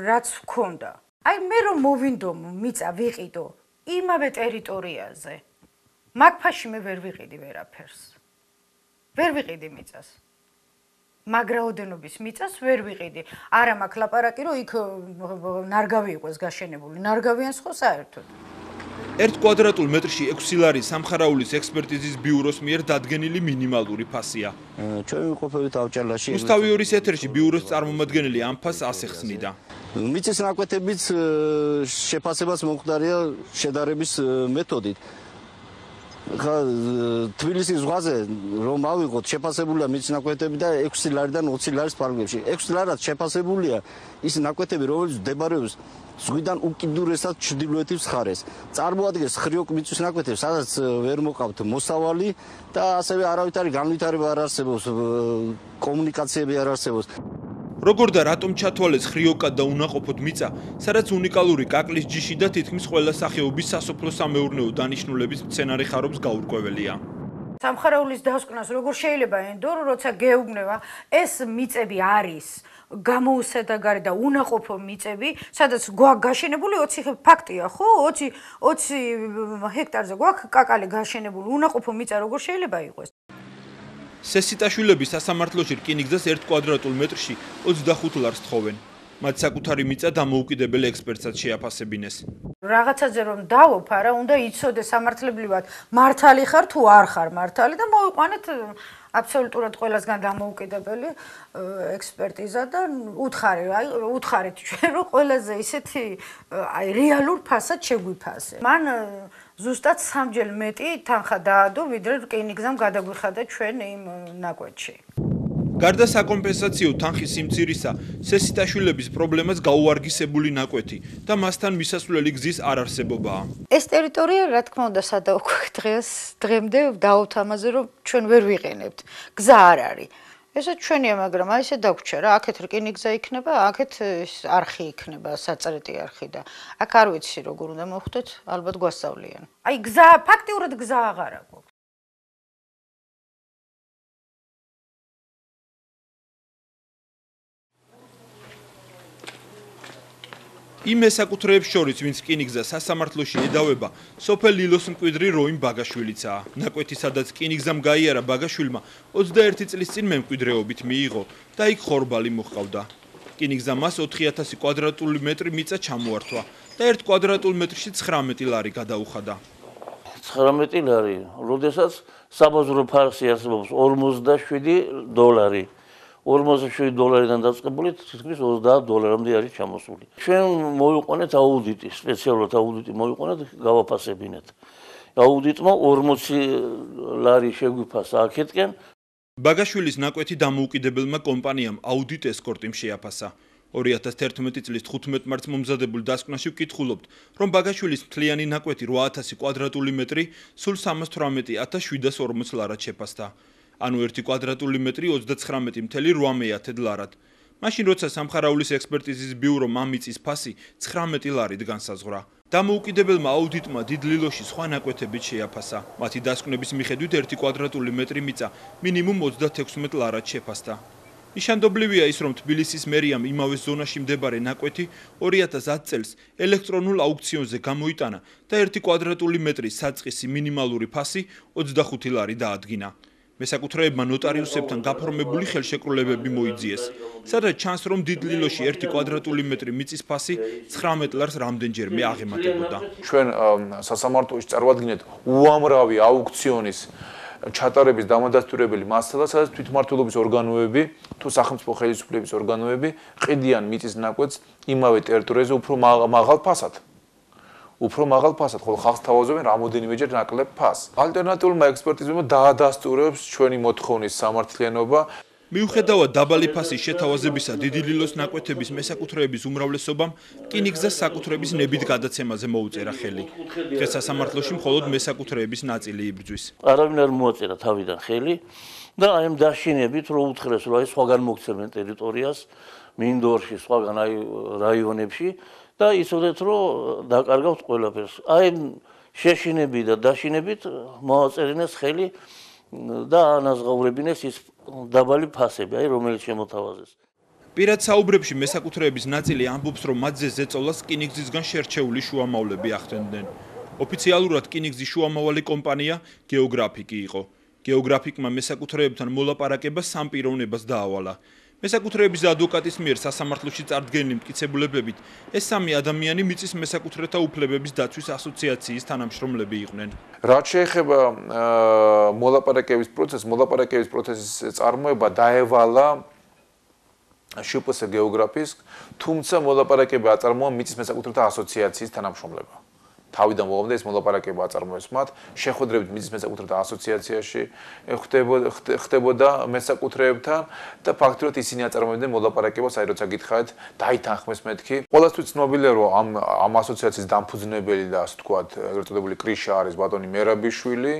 რაც ვქონდა. აი მე რომ მოვინდო მიწა ვიყიდო იმავე ტერიტორიაზე. მაგფაში მე ვერ ვიყიდი ვერაფერს. ვერ ვიყიდი მიწას. მაგრაოდენობის მიწას ვერ ვიყიდი. არა მაქვს ლაპარაკი რომ იქ ნარგავი იყოს გაშენებული. ნარგავიან სხვა საერთოდ. 1 კვადრატულ მეტრში 6 ლარი სამხარაულის ექსპერტიზის ბიუროს მიერ დადგენილი მინიმალური ფასია. ჩვენ ვიყოფებით ავჭალაში. რუსთავი 2-ის ეთერში ბიუროს წარმომადგენელი ამ ფასს ასეხსნიდა. მიწის ნაკვეთებით შეფასებას მომხდარია შედარების მეთოდით. ხა თბილისის ზღვაზე რომ ავიღოთ შეფასებულია მიწის ნაკვეთები და 6 ლარიდან 20 ლარის ფარგლებში. 6 ლარად შეფასებულია ის ნაკვეთები, რომელიც მდებარეობს ზღვიდან უკიდურესად ჩრდილოეთის მხარეს. წარმოადგენს ხრიოკ მიწის ნაკვეთებს, სადაც ვერ მოყავთ მოსავალი და ასევე არავითარი განვითარება არ არსებობს, კომუნიკაციები არ არსებობს. როგორ და რატომ ჩათვალეს ხრიოკად და უნაყოფოდ მიწა, სადაც უნიკალური კაკლის ჯიში და თითქმის ყველა სახეობის სასოფლო-სამეურნეო დანიშნულების მცენარე ხარობს გაურკვეველია. სამხარაულის დასკვნას როგორ შეიძლება ენდო, როცა გეუბნება, ეს მიწები არის გამოუსადეგარი და უნაყოფო მიწები, სადაც გვაქვს გაშენებული 20 ფაქტია, ხო? 20 ჰექტარზე გვაქვს კაკალი გაშენებული, უნაყოფო მიწა როგორ შეიძლება იყოს? სესიტაშვილების სასამართლოში რკინიგზას 1 კვადრატულ მეტრში 25 ლარს თხოვენ. მათ საკუთარი მიწა დამოუკიდებელ ექსპერტსაც შეაფასებინეს. რაღაცაზე რომ დავოფ, არა, უნდა იცოდე სამართლებრივად მართალი ხარ თუ არ ხარ მართალი და მოვიყვანეთ აბსოლუტურად ყველასგან დამოუკიდებელი ექსპერტიზა და უთხარით ჩვენ რომ ყველაზე ისეთი აი რეალურ ფასად შეგვიფასე. მან ზუსტად 3-ჯერ მეტი თანხა დაადო, ვიდრე რკინიგზამ გადაგვიხადა ჩვენ იმ ნაკვეთში. გარდა საკომპენსაციო თანხის სიმცირისა, სესიტაშვილების პრობლემას გაუვარგისებული ნაკვეთი და მასთან მისასვლელი გზის არარსებობაა. ეს ტერიტორია, რა თქმა უნდა, სადაა დღემდე დაუთავაზე, რომ ჩვენ ვერ ვიყენებთ. გზა არ არის. ესა ჩვენია, მაგრამ აი ესე დაგვრჩა რა, აქეთ რკინიგზა იქნება, აქეთ არხი იქნება, საწრეთი არხი და აქ არ ვიცი როგორ უნდა მოხვდეთ, ალბათ გვასწავლიან. აი გზა, ფაქტიურად გზა აღარ აქვს. იმ ესაკუთრეებს შორის, ვინც რკინიგზას სასამართლოში ედავება, სოფელ ლილოს მკვიდრი როიმ ბაგაშვილიცაა. ნაკვეთი, სადაც რკინიგზამ გაიარა ბაგაშვილმა, 21 წლის წინ მემკვიდრეობით მიიღო და იქ ხორბალი მოჰყავდა. რკინიგზამ მას 4000 კვადრატული მეტრი მიწა ჩამოართვა და 1 კვადრატულ მეტრში 19 ლარი გადაუხადა. 19 ლარი, როდესაც საბაზრო ფარსი არსებობს 47 დოლარი. 47 დოლარიდან დაწყებული თითქმის 30 დოლარამდე არის ჩამოსული. ჩვენ მოვიყვანეთ აუდიტი, სპეციალურად აუდიტი მოვიყვანეთ, გავაფასებინეთ. აუდიტმა 40 ლარი შეგვიფასა აქეთკენ. ბაგაშვილის ნაკვეთი დამოუკიდებელმა კომპანიამ აუდიტ ესკორტიმ შეაფასა. 2011 წლის 15 მარტს მომზადებულ დასკვნაში ვკითხულობთ, რომ ბაგაშვილის მთლიანი ნაკვეთი 8000 კვადრატული მეტრი სულ 318,740 ლარად შეფასდა. ანუ 1 კვადრატული მეტრი 39.8 ლარად. მაშინ როცა სამხარაულის ექსპერტიზის ბიურომ ამ მიწის ფასი 19 ლარით განსაზღვრა. დამოუკიდებელმა აუდიტმა დიდ ლილოში სხვა ნაკვეთებით შეაფასა. მათი დასკვნების მიხედვით 1 კვადრატული მეტრი მიწა მინიმუმ 36 ლარად შეფასდა. ნიშანდობლივია ის, რომ თბილისის მერიამ იმავე ზონაში მდებარე ნაკვეთი 2010 წელს ელექტრონულ აუქციონზე გამოიტანა და 1 კვადრატული მეტრის საწყისი მინიმალური ფასი 25 ლარი დაადგინა. მესაკუთრეებმა ნოტარიუსებთან გაფორმებული ხელშეკრულებები მოიძიეს, სადაც ჩანს, რომ დიდ ლილოში 1 კვადრატული მეტრი მიწის ფასი 19 ლარს რამდენჯერმე აღემატებოდა. ჩვენ სასამართლოში წარვადგინეთ უამრავი აუქციონის ჩატარების დამადასტურებელი მასალა, სადაც თვითმმართველობის ორგანოები თუ სახელმწიფო ხელისუფლების ორგანოები ყიდიან მიწის ნაკვეთს იმავე ტერიტორიაზე უფრო მაღალ ფასად. უფრო მაღალ ფასად, ხოლო ხალხს თავაზობენ რამოდენიმეჯერ ნაკლებ ფასს. ალტერნატიულმა ექსპერტიზებმა დაადასტურებს ჩვენი მოთხოვნის სამართლიანობა. მიუხედავად დაბალი ფასის შეთავაზებისა, დიდი ლილოს ნაკვეთების მესაკუთრეების უმრავლესობამ რკინიგზას საკუთრების ნებით გადაცემაზე მოუწერა ხელი. დღეს სასამართლოში მხოლოდ მესაკუთრეების ნაწილი იბრძვის. არავინ არ მოაწერა თავიდან ხელი და აი ამ დაშინებით რო უთხრეს რომ აი სხვაგან მოგცემენ ტერიტორიას, მინდორში, სხვაგან აი რაიონებში და იცოდეთ რომ დაკარგავთ ყველაფერს. აი შეშინები და დაშინებით მოაწერინეს ხელი და ანაზღაურებინეს ის დაბალი ფასები, აი რომელიც შემოთავაზეს. პირად საუბრებში მესაკუთრეების ნაწილი ამბობს, რომ მათზე ზეწოლას რკინიგზისგან შერჩეული შუამავლები ახდენდნენ. ოფიციალურად რკინიგზის შუამავალი კომპანია გეოგრაფიკი იყო. გეოგრაფიკმა მესაკუთრეებთან მოლაპარაკება სამ პიროვნებას დაავალა. მესაკუთრეების ადვოკატის მიერ სასამართლოში წარდგენილი მტკიცებულებებით, ეს სამი ადამიანი მიწის მესაკუთრეთა უფლებების დაცვის ასოციაციის თანამშრომლები იყვნენ. რაც შეეხება მოლაპარაკების პროცესის წარმოება დაევალა შვპს გეოგრაფის, თუმცა მოლაპარაკება აწარმოა მიწის მესაკუთრეთა ასოციაციის თანამშრომლებმა. თავიდან ბოლომდე ეს მოლაპარაკება აწარმოეს მათ, შეხვედრებით მიწის მესაკუთრეთა ასოციაციაში ხდებოდა მესაკუთრეებთან და ფაქტობრივად ისინი აწარმოებდნენ მოლაპარაკებას, აი როცა გითხარით, დაითანხმეს მეთქი. ყველასთვის ცნობილია, რომ ამ ასოციაციის დამფუძნებელი და ასე ვთქვათ, ეგრეთ წოდებული კრიშა არის ბატონი მერაბიშვილი,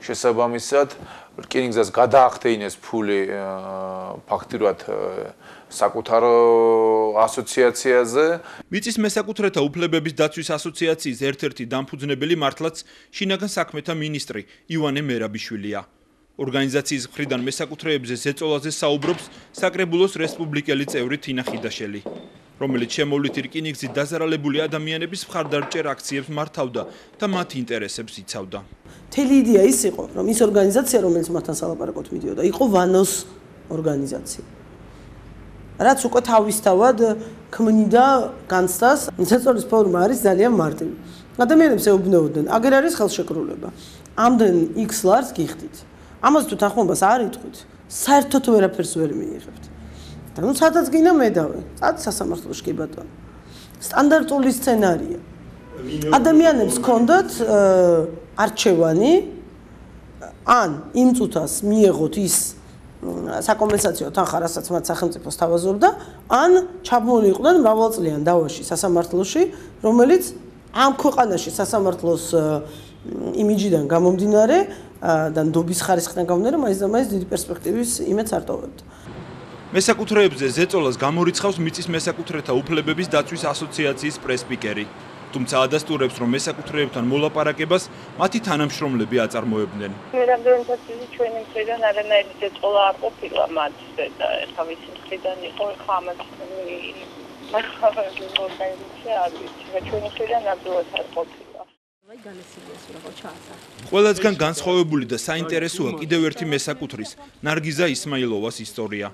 შესაბამისად რკინიგზას გადაახდეინეს ფული ფაქტობრივად საკუთარ ასოციაციაზე. მიწის მესაკუთრეთა უფლებების დაცვის ასოციაციის ერთ-ერთი დამფუძნებელი მართლაც შინაგან საქმეთა მინისტრი ივანე მერაბიშვილია. ორგანიზაციის მხრიდან მესაკუთრეებზე ზეწოლაზე საუბრობს საკრებულოს რესპუბლიკელი წევრი თინა ხიდაშელი, რომელიც შემოვლითი რკინიგზით დაზარალებული ადამიანების მხარდამჭერ აქციებს მართავდა და მათ ინტერესებს იცავდა. მთელი იდეა ის იყო, რომ ის ორგანიზაცია, რომელიც მათთან სალაპარაკოდ მიდიოდა, იყო ვანოს ორგანიზაცია. რაც უკვე თავისთავად ქმნიდა განცდას, ზეწოლის ფორმა არის ძალიან მარტივი. ადამიანებს ეუბნებოდნენ, აგერ არის ხელშეკრულება. ამდენ X ლარს გიხდით. ამას თუ თანხმობას არ იტყვით, საერთოდ ვერაფერს ვერ მიიღებთ. და ნუ სადაც გინდა მედავე, წადი სასამართლოში კი ბატონო. სტანდარტული სცენარია. ადამიანებს ჰქონდათ არჩევანი, ან იმ წუთას მიეღოთ ის საკომპენსაციო თანხა, რასაც მათ სახელმწიფოს თავაზობდა, ან ჩაბმულიყდნენ მრავალწლიან დავაში სასამართლოში, რომელიც ამ ქვეყანაში სასამართლოს იმიჯიდან გამომდინარე და ნდობის ხარისხიდან გამომდინარე, მაინც და მაინც დიდი პერსპექტივის იმედს არ ტოვებდა. მესაკუთრეებზე ზეწოლას გამორიცხავს მიწის მესაკუთრეთა უფლებების დაცვის ასოციაციის პრესპიკერი. თუმცა ადასტურებს, რომ მესაკუთრეებთან მოლაპარაკებას მათი თანამშრომლები აწარმოებდნენ. რამდენადაც ჩვენი მხრიდან არანაირი ზეწოლა არ ყოფილა მათზე და ეხლა ვიცი მხრიდან იყო, ეხლა ამას ორგანიზაცია არ ვიცი, ჩვენი მხრიდან ნამდვილად არ ყოფილა. ყველასგან განსხვავებული და საინტერესოა კიდევ ერთი მესაკუთრის, ნარგიზა ისმაილოვას ისტორია.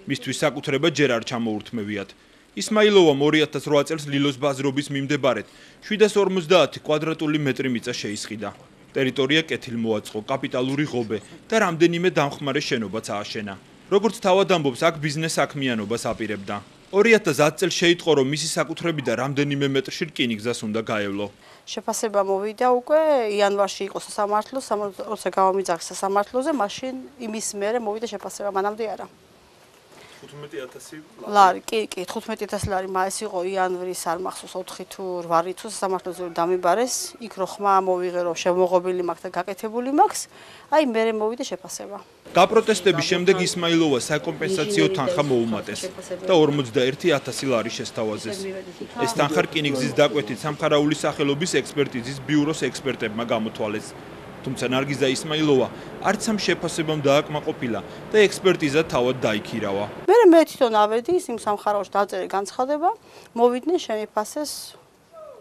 მისთვის საკუთრება ჯერ არ ჩამოურთმევიათ. ისმაილოვამ 2008 წელს ლილოს ბაზრობის მიმდებარედ 750 კვადრატული მეტრი მიწა შეისყიდა. ტერიტორია კეთილმოაწყო, კაპიტალური ღობე და რამდენიმე დამხმარე შენობაც ააშენა. როგორც თავად ამბობს, აქ ბიზნეს საქმიანობას აპირებდა. 2010 წელს შეიტყო, რომ მისი საკუთრებიდან რამდენიმე მეტრში რკინიგზას უნდა გაევლო. შეფასება მოვიდა უკვე იანვარში იყო სასამართლო, როცა გამომიძახეს სასამართლოზე, მაშინ იმის მერე მოვიდა შეფასება, მანამდე არა. 15000 ლარი, კი, 15000 ლარი, ეს იყო იანვრის არ მახსოვს 4 თუ 8 რიცხვს სასამართლოზე დამიბარეს, იქ რო ხმა მოვიღე, რომ შემოღობილი მაქვს და გაკეთებული მაქვს, აი მერე მოვიდა შეფასება. გაპროტესტების შემდეგ ისმაილოვა საკომპენსაციო თანხა მოუმატეს და 41000 ლარი შესთავაზეს. ეს თანხა რკინიგზის დაკვეთით სამხარაულის სახელობის ექსპერტიზის ბიუროს ექსპერტებმა გამოთვალეს. თუმცა ნარგიზა ისმაილოვა არც ამ შეფასებამ დააკმაყოფილა და ექსპერტიზა თავად დაიქირავა. მე თვითონ ავედი იმ სამხარაულში დაწერე განცხადება, მოვიდნენ შემიფასეს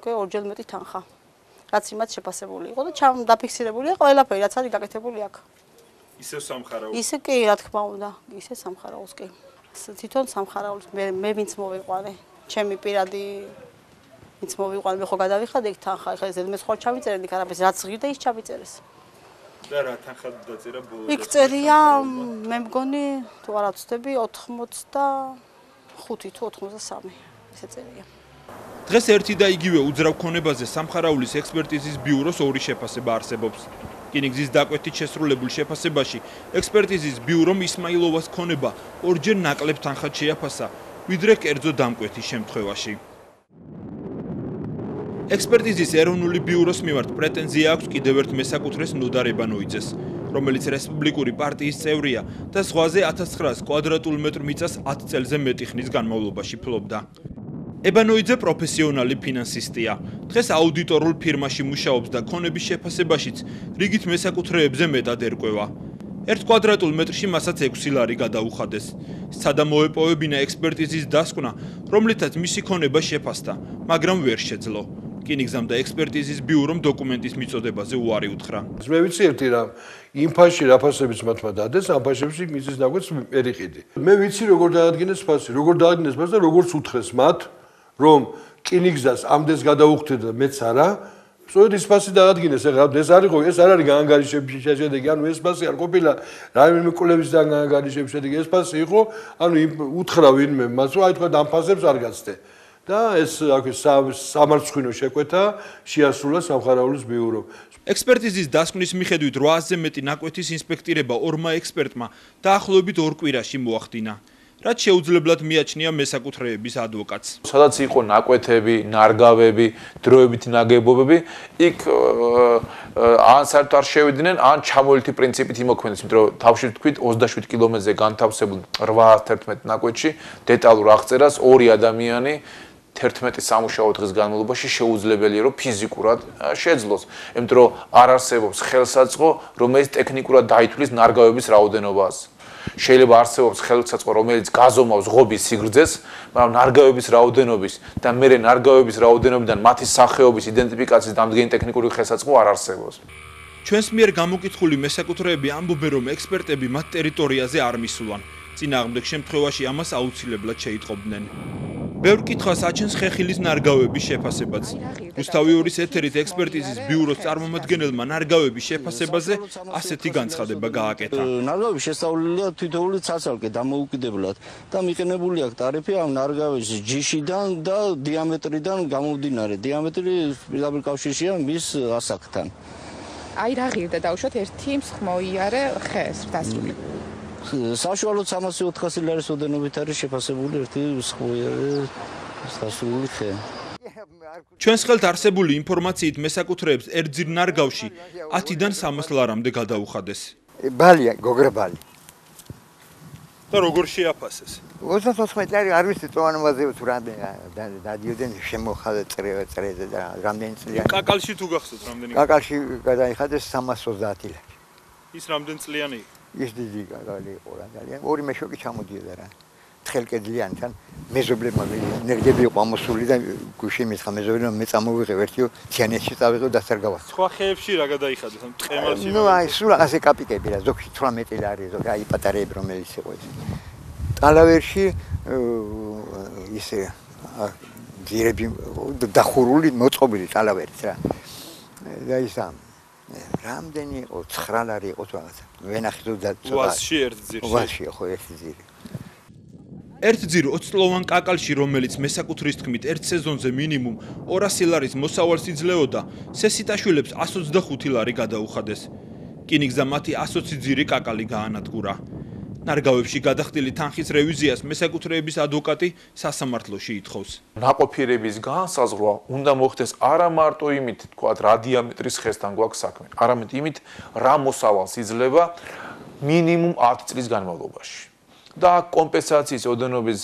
უკვე ორჯერ მეტი თანხა. რაც იმათ შეფასებული იყო და დაფიქსირებულია ყველაფერი, რაც არის გაკეთებული აქ. ისევ სამხარაულს. ისე კი, რა თქმა უნდა, ისე სამხარაულს კი. თვითონ სამხარაულს მე ვინც მოვიყვანე, ჩემი პირადი ვინც მოვიყვანე, მე ხო გადავიხადე იქ თანხა, ეხლა ზედმეტ ხო ჩავიწერდი, არაფერს რაც ღირდა ის ჩავიწერეს. და რა თანხა დაწერა ბოლოს? იქ წერია, მე მგონი, თუ არ ვცდები, 85 თუ 83, ესე წერია. დღეს ერთი და იგივე უძრავ ქონებაზე სამხარაულის ექსპერტიზის ბიუროს ორი შეფასება არსებობს. რკინიგზის დაკვეთით შესრულებულ შეფასებაში ექსპერტიზის ბიურომ ისმაილოვას ქონება ორჯერ ნაკლებ თანხად შეაფასა, ვიდრე კერძო დამკვეთის შემთხვევაში. ექსპერტიზის ეროვნული ბიუროს მიმართ პრეტენზია აქვს კიდევ ერთ მესაკუთრეს ნოდა რებანოიძეს, რომელიც რესპუბლიკური პარტიის წევრია და ზღვაზე 1900 კვადრატულ მეტრ მიწას 10 წელზე მეტი ხნის განმავლობაში ფლობდა. ებანოიძე პროფესიონალი ფინანსისტია. დღეს აუდიტორულ ფირმაში მუშაობს და ქონების შეფასებაშიც რიგით მესაკუთრეებზე მეტად ერკვევა. 1 კვადრატულ მეტრში მასაც 6 ლარი გადაუხადეს. სცადა მოეპოვებინა ექსპერტიზის დასკვნა, რომლითაც მისი ქონება შეფასდა, მაგრამ ვერ შეძლო. რკინიგზამ და ექსპერტიზის ბიურომ დოკუმენტის მიწოდებაზე უარი უთხრა. მე ვიცი ერთი რამ, იმ ფასში რა ფასებიც მათმა დადეს, ამ ფასებში მიწის დაკვეთს ვერ იყიდი. მე ვიცი როგორ დაადგინეს ფასი, როგორ დაადგინეს ფასი და როგორ უთხრეს მათ, რომ რკინიგზას ამდენს გადაუხდეთ და მეც არა, სწორედ ის ფასი დაადგინეს. ეხლა ეს არ იყო, ეს არ არის გაანგარიშების შედეგი, ანუ ეს ფასი არ ყოფილა რაიმე კვლევისგან გაანგარიშების შედეგი, ეს ფასი იყო, ანუ უთხრა ვინმე მას, რომ აი თქვა ამ ფასებს არ გაცდე. და ეს სამარცხვინო შეკვეთა შეასრულა სამხარაულის ბიურო. ექსპერტიზის დასკვნის მიხედვით 800-ზე მეტი ნაკვეთის ინსპექტირება ორმა ექსპერტმა დაახლოებით 2 კვირაში მოახდინა, რაც შეუძლებლად მიაჩნია მესაკუთრეების ადვოკატს. სადაც იყო ნაკვეთები, ნარგავები, დროებითი ნაგებობები, იქ ან საერთოდ არ შევიდნენ, ან ჩამოვლითი პრინციპით იმოქმედეს, იმიტომ რომ თავში ვთქვით 27 კილომეტრზე განთავსებულ 811 ნაკვეთში დეტალურ აღწერას ორი ადამიანი 11 სამუშაო დღის განმავლობაში შეუძლებელია რომ ფიზიკურად შეძლოს, იმიტომ რომ არ არსებობს ხელსაწყო, რომელიც ტექნიკურად დაითვლის ნარგავების რაოდენობას. შეიძლება არსებობს ხელსაწყო, რომელიც გაზომავს ღობის სიგრძეს, მაგრამ ნარგავების რაოდენობის და მერე ნარგავების რაოდენობიდან მათი სახეობის იდენტიფიკაციის დამდგენი ტექნიკური ხელსაწყო არ არსებობს. ჩვენს მიერ გამოკითხული მესაკუთრეები ამბობენ, რომ ექსპერტები მათ ტერიტორიაზე არ მისულან. წინააღმდეგ შემთხვევაში ამას აუცილებლად შეიტყობდნენ. ბევრ კითხვას აჩენს ხეხილის ნარგავების შეფასებაც. რუსთავი 2-ის ეთერით ექსპერტიზის ბიუროს წარმომადგენელმა ნარგავების შეფასებაზე ასეთი განცხადება გააკეთა. ნარგავები შესწავლილია თითოეული ცალ-ცალკე დამოუკიდებლად და მიყენებული აქვს ტარიფი ამ ნარგავების ჯიშიდან და დიამეტრიდან გამომდინარე. დიამეტრი პირდაპირ კავშირშია მის ასაკთან. აი რა ღირდა დავუშვათ ერთი მსხმოიარე ხეს დასრული. საშუალოდ 300-400 ლარის ოდენობით არის შეფასებული ერთი მსხმოიარე დასრული ხე. ჩვენს ხელთ არსებული ინფორმაციით მესაკუთრეებს ერთძირ ნარგავში 10-დან 300 ლარამდე გადაუხადეს. ბალია, გოგრა ბალი. და როგორ შეაფასეს? 34 ლარი არ ვიცი წვანობაზე თუ რა დადიოდნენ შემოხადა წრეზე და რამდენი წლიანი. კაკალში თუ გახსოვთ რამდენი? კაკალში გადაიხადეს 330 ლარი. ის რამდენი წლიანი იყო? ის დიდი კაკალი იყო რა ძალიან. ორი მეშოკი ჩამოდიოდა რა. თხელკედლიანი თან მეზობლებმა ენერგები იყო ამოსული და გუში მითხრა მეზობლებმა მე წამოვიღე ერთიო თიანეთში წავიღე და დასარგავას. სხვა ხეებში რა გადაიხადეთ? ამ ტყემალში. ნუ აი სულ ასე კაპიკები რა, ზოგში 18 ლარი, ზოგი აი პატარები რომელიც იყო ეს. ტალავერში ისე ძირები დახურული მოწყობილი ტალავერიც რა. და ისა რამდენი იყო 9 ლარი იყო რაღაცა. ვენახეთ და ვასში ერთ ძირში. ვასში ხო ერთი ძირი. ერთ ძირ 20 წლოვან კაკალში, რომელიც მესაკუთრის თქმით ერთ სეზონზე მინიმუმ 200 ლარის მოსავალს იძლეოდა, სესიტაშვილებს 125 ლარი გადაუხადეს. რკინიგზა მათი 120 ძირი კაკალი გაანადგურა. ნარგავებში გადახდილი თანხის რევიზიას მესაკუთრეების ადვოკატი სასამართლოში ითხოვს. ნაყოფიერების განსაზღვრა უნდა მოხდეს არა მარტო იმით, თქვათ, რა დიამეტრის ხესთან გვაქვს საქმე, არამედ იმით, რა მოსავალს იძლევა მინიმუმ 10 წლის განმავლობაში. და კომპენსაციის ოდენობის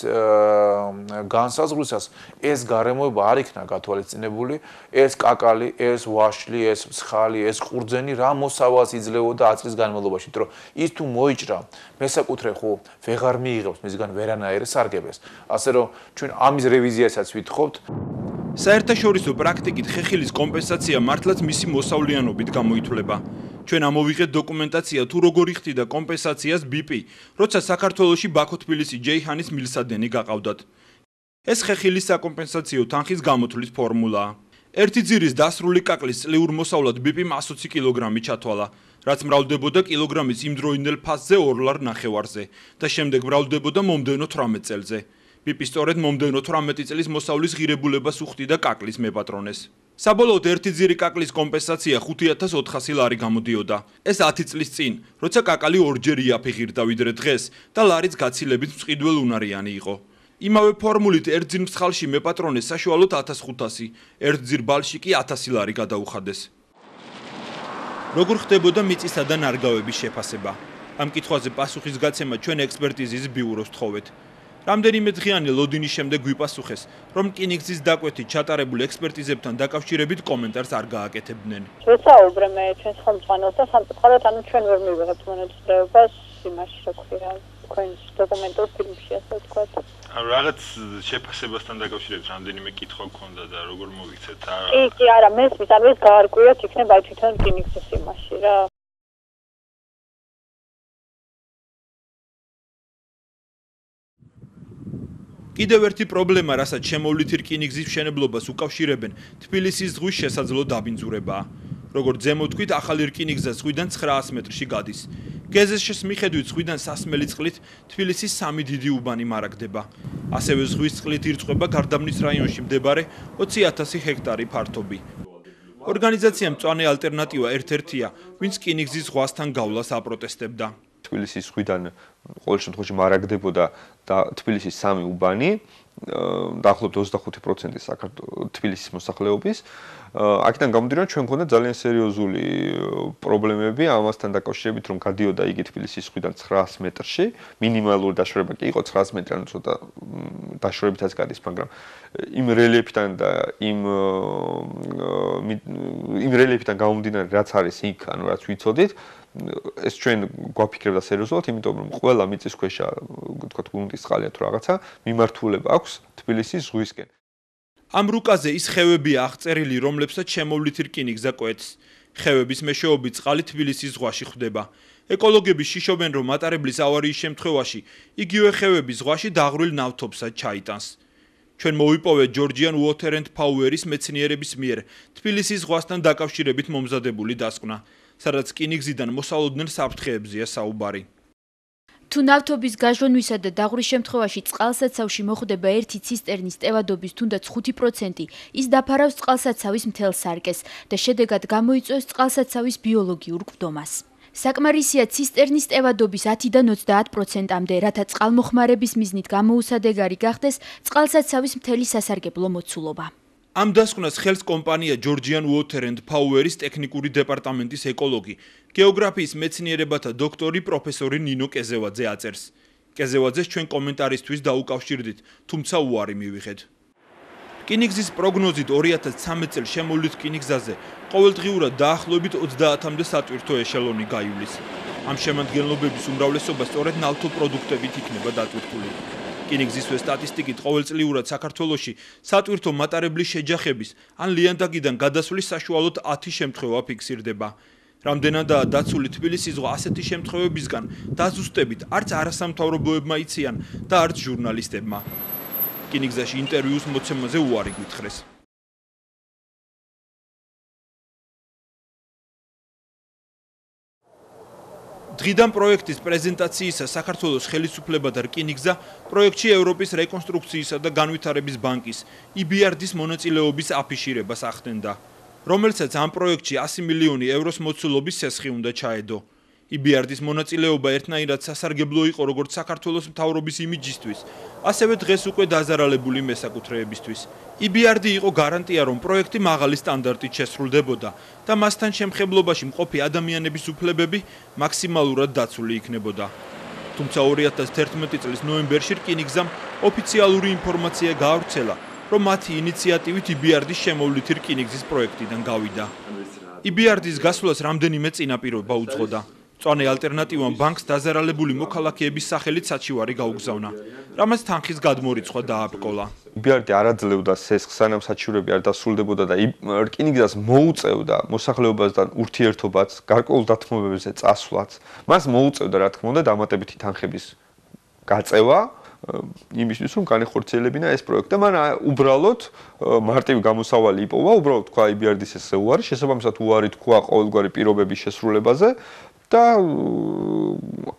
განსაზღვრისას ეს გარემოება არ იქნა გათვალისწინებული, ეს კაკალი, ეს ვაშლი, ეს მსხალი, ეს ყურძენი რა მოსავალს იძლეოდა 10 წლის განმავლობაში, იმიტომ რომ ის თუ მოიჭრა, მესაკუთრე ხო ვეღარ მიიღებს მისგან ვერანაირ სარგებელს. ასე რომ ჩვენ ამის რევიზიასაც ვითხოვთ. საერთაშორისო პრაქტიკით ხეხილის კომპენსაცია მართლაც მისი მოსავლიანობით გამოითვლება. ჩვენ ამოვიღეთ დოკუმენტაცია თუ როგორ იხდიდა კომპენსაციას BP, როცა საქართველოში ბაქო-თბილისი ჯეიჰანის მილსადენი გაყავდათ. ეს ხეხილის საკომპენსაციო თანხის გამოთვლის ფორმულაა. ერთი ძირის დასრული კაკლის წლიურ მოსავლად BP-მ 120 კილოგრამი ჩათვალა, რაც მრავლდებოდა კილოგრამის იმდროინდელ ფასზე 2 ლარ ნახევარზე და შემდეგ მრავლდებოდა მომდევნო 18 წელზე. ბიპი სწორედ მომდევნო 18 წლის მოსავლის ღირებულებას უხდიდა კაკლის მეპატრონეს. საბოლოოდ ერთი ძირი კაკლის კომპენსაცია 5400 ლარი გამოდიოდა. ეს 10 წლის წინ, როცა კაკალი ორჯერ იაფიღირდა ვიდრე დღეს და ლარიც გაცილებით მწყიდველ უნარიანი იყო. იმავე ფორმულით ერთ ძირ მსხალში მეპატრონეს საშუალოდ 1500, ერთ ძირ ბალში კი 1000 ლარი გადაუხადეს. როგორ ხდებოდა მიწისა და ნარგავების შეფასება? ამ კითხვაზე პასუხისგაცემა ჩვენ ექსპერტიზის ბიუროს თხოვეთ. რამდენიმე დღიანი ლოდინის შემდეგ გვიპასუხეს, რომ რკინიგზის დაკვეთით ჩატარებულ ექსპერტიზებთან დაკავშირებით კომენტარს არ გააკეთებდნენ. ვესაუბრე მე ჩვენს ხელმძღვანელს და სამწუხაროდ ჩვენ ვერ მივიღებთ მონაწილეობას იმაში, რა ქვია, თქვენს დოკუმენტურ ფილმში, ასე ვთქვათ. რაღაც შეფასებასთან დაკავშირებით რამდენიმე კითხვა გქონდა და როგორ მოგიცეთ? კი, არა, მესმის, ანუ ეს გაარკვიოთ იქნება თვითონ რკინიგზის იმაში რა. კიდევ ერთი პრობლემა, რასაც შემოვლითი რკინიგზის მშენებლობას უკავშირებენ, თბილისის ზღვის შესაძლო დაბინძურებაა. როგორც ზემოთ ვთქვით, ახალი რკინიგზა ზღვიდან 900 მეტრში გადის. გეზესშეს მიხედვით ზღვიდან სასმელი წყლით თბილისის 3 დიდი უბანი მარაგდება. ასევე ზღვის წყლით ირწყვება გარდაბნის რაიონში მდებარე 20000 ჰექტარი ფართობი. ორგანიზაციამ მწვანე ალტერნატივა ერთ-ერთია, ვინც რკინიგზის ზღვასთან გავლას აპროტესტებდა. თბილისის ზღვიდან ყოველ შემთხვევაში მარაგდებოდა და თბილისის 3 უბანი, დაახლოებით 25% თბილისის მოსახლეობის. აქედან გამომდინარე, ჩვენ მქონდა ძალიან სერიოზული პრობლემები ამასთან დაკავშირებით, რომ გადიოდა იგი თბილისის ზღვიდან 900 მეტრში, მინიმალური დაშორება კი იყო 900 მეტრი, ანუ ცოტა დაშორებითაც გადის, მაგრამ იმ რელიეფიდან და იმ რელიეფიდან გამომდინარე, რაც არის იქ, ანუ რაც ვიცოდით, ეს ჩვენ გვაფიქრებდა სერიოზულად, იმიტომ რომ ყველა მიწისქვეშა, ვთქვათ, გუნდის წყალია თუ რაღაცა, მიმართულება აქვს თბილისის ზღვისკენ. ამ რუკაზე ის ხევებია აღწერილი, რომლებსაც შემოვლითი რკინიგზა კვეთს. ხევების მეშვეობით წყალი თბილისის ზღვაში ხვდება. ეკოლოგები შიშობენ, რომ მატარებლის ავარიის შემთხვევაში იგივე ხევები ზღვაში დაღვრილ ნავთობსად ჩაიტანს. ჩვენ მოვიპოვეთ Georgian Water and Power-ის მეცნიერების მიერ თბილისის ზღვასთან დაკავშირებით მომზადებული დასკვნა, სადაც რკინიგზიდან მოსალოდნელ საფრთხეებზეა საუბარი. თუ ნავთობის გაჟონვისა და დაღვრის შემთხვევაში წყალსაცავში მოხვდება ერთი ცისტერნის ტევადობის თუნდაც 5%, ის დაფარავს წყალსაცავის მთელ სარკეს და შედეგად გამოიწვევს წყალსაცავის ბიოლოგიურ კვდომას. საკმარისია ცისტერნის ტევადობის 10-დან 30%-მდე, რათა წყალმოხმარების მიზნით გამოუსადეგარი გახდეს წყალსაცავის მთელი სასარგებლო მოცულობა. ამ დასკვნას ხელს კომპანია Georgian Water and Power-ის ტექნიკური დეპარტამენტის ეკოლოგი, გეოგრაფიის მეცნიერებათა დოქტორი პროფესორი ნინო კეზევაძე აწერს. კეზევაძეს ჩვენ კომენტარისთვის დაუკავშირდით, თუმცა უარი მივიღეთ. რკინიგზის პროგნოზით 2013 წელს შემოვლით რკინიგზაზე ყოველდღიურად დაახლოებით 30-მდე სატვირთო ეშელონი გაივლის. ამ შემადგენლობების უმრავლესობა სწორედ ნავთობპროდუქტებით იქნება დატვირთული. რკინიგზისვე სტატისტიკით ყოველწლიურად საქართველოში სატვირთო მატარებლის შეჯახების ან ლიანდაგიდან გადასვლის საშუალოდ 10 შემთხვევა ფიქსირდება. რამდენადაა დაცული თბილისის ზღვა ასეთი შემთხვევებისგან დაზუსტებით არც არასამთავრობოებმა იციან და არც ჟურნალისტებმა. რკინიგზაში ინტერვიუს მოცემაზე უარი გითხრეს. დღიდან პროექტის პრეზენტაციისა საქართველოს ხელისუფლება და რკინიგზა პროექტში ევროპის რეკონსტრუქციისა და განვითარების ბანკის EBRD-ის მონაწილეობის აფიშირებას ახდენდა, რომელსაც ამ პროექტში 100 მილიონი ევროს მოცულობის სესხი უნდა ჩაედო. EBRD-ის მონაწილეობა ერთნაირად სასარგებლო იყო როგორც საქართველოს მთავრობის იმიჯისთვის, ასევე დღეს უკვე დაზარალებული მესაკუთრეებისთვის. EBRD იყო გარანტია, რომ პროექტი მაღალი სტანდარტით შესრულდებოდა და მასთან შემხებლობაში მყოფი ადამიანების უფლებები მაქსიმალურად დაცული იქნებოდა. თუმცა 2011 წლის ნოემბერში რკინიგზამ ოფიციალური ინფორმაცია გაავრცელა, რომ მათი ინიციატივით EBRD-ის შემოვლითი რკინიგზის პროექტიდან გავიდა. EBRD-ის გასვლას რამდენიმე წინაპირობა უძღოდა. მწვანე ალტერნატივამ ბანკს დაზარალებული მოქალაქეების სახელით საჩივარი გაუგზავნა, რამაც თანხის გადმორიცხვა დააბკოლა. EBRD არ აძლევდა სესხს, სანამ საჩივრები არ დასრულდებოდა და რკინიგზას მოუწევდა მოსახლეობასთან ურთიერთობაც, გარკვეულ დათმობებზე წასვლაც. მას მოუწევდა, რა თქმა უნდა, დამატებითი თანხების გაწევა იმისთვის, რომ განეხორციელებინა ეს პროექტი. მან უბრალოდ მარტივი გამოსავალი იპოვა, უბრალოდ თქვა EBRD-ის ეს უარი, შესაბამისად უარი თქვა ყოველგვარი პირობების შესრულებაზე. და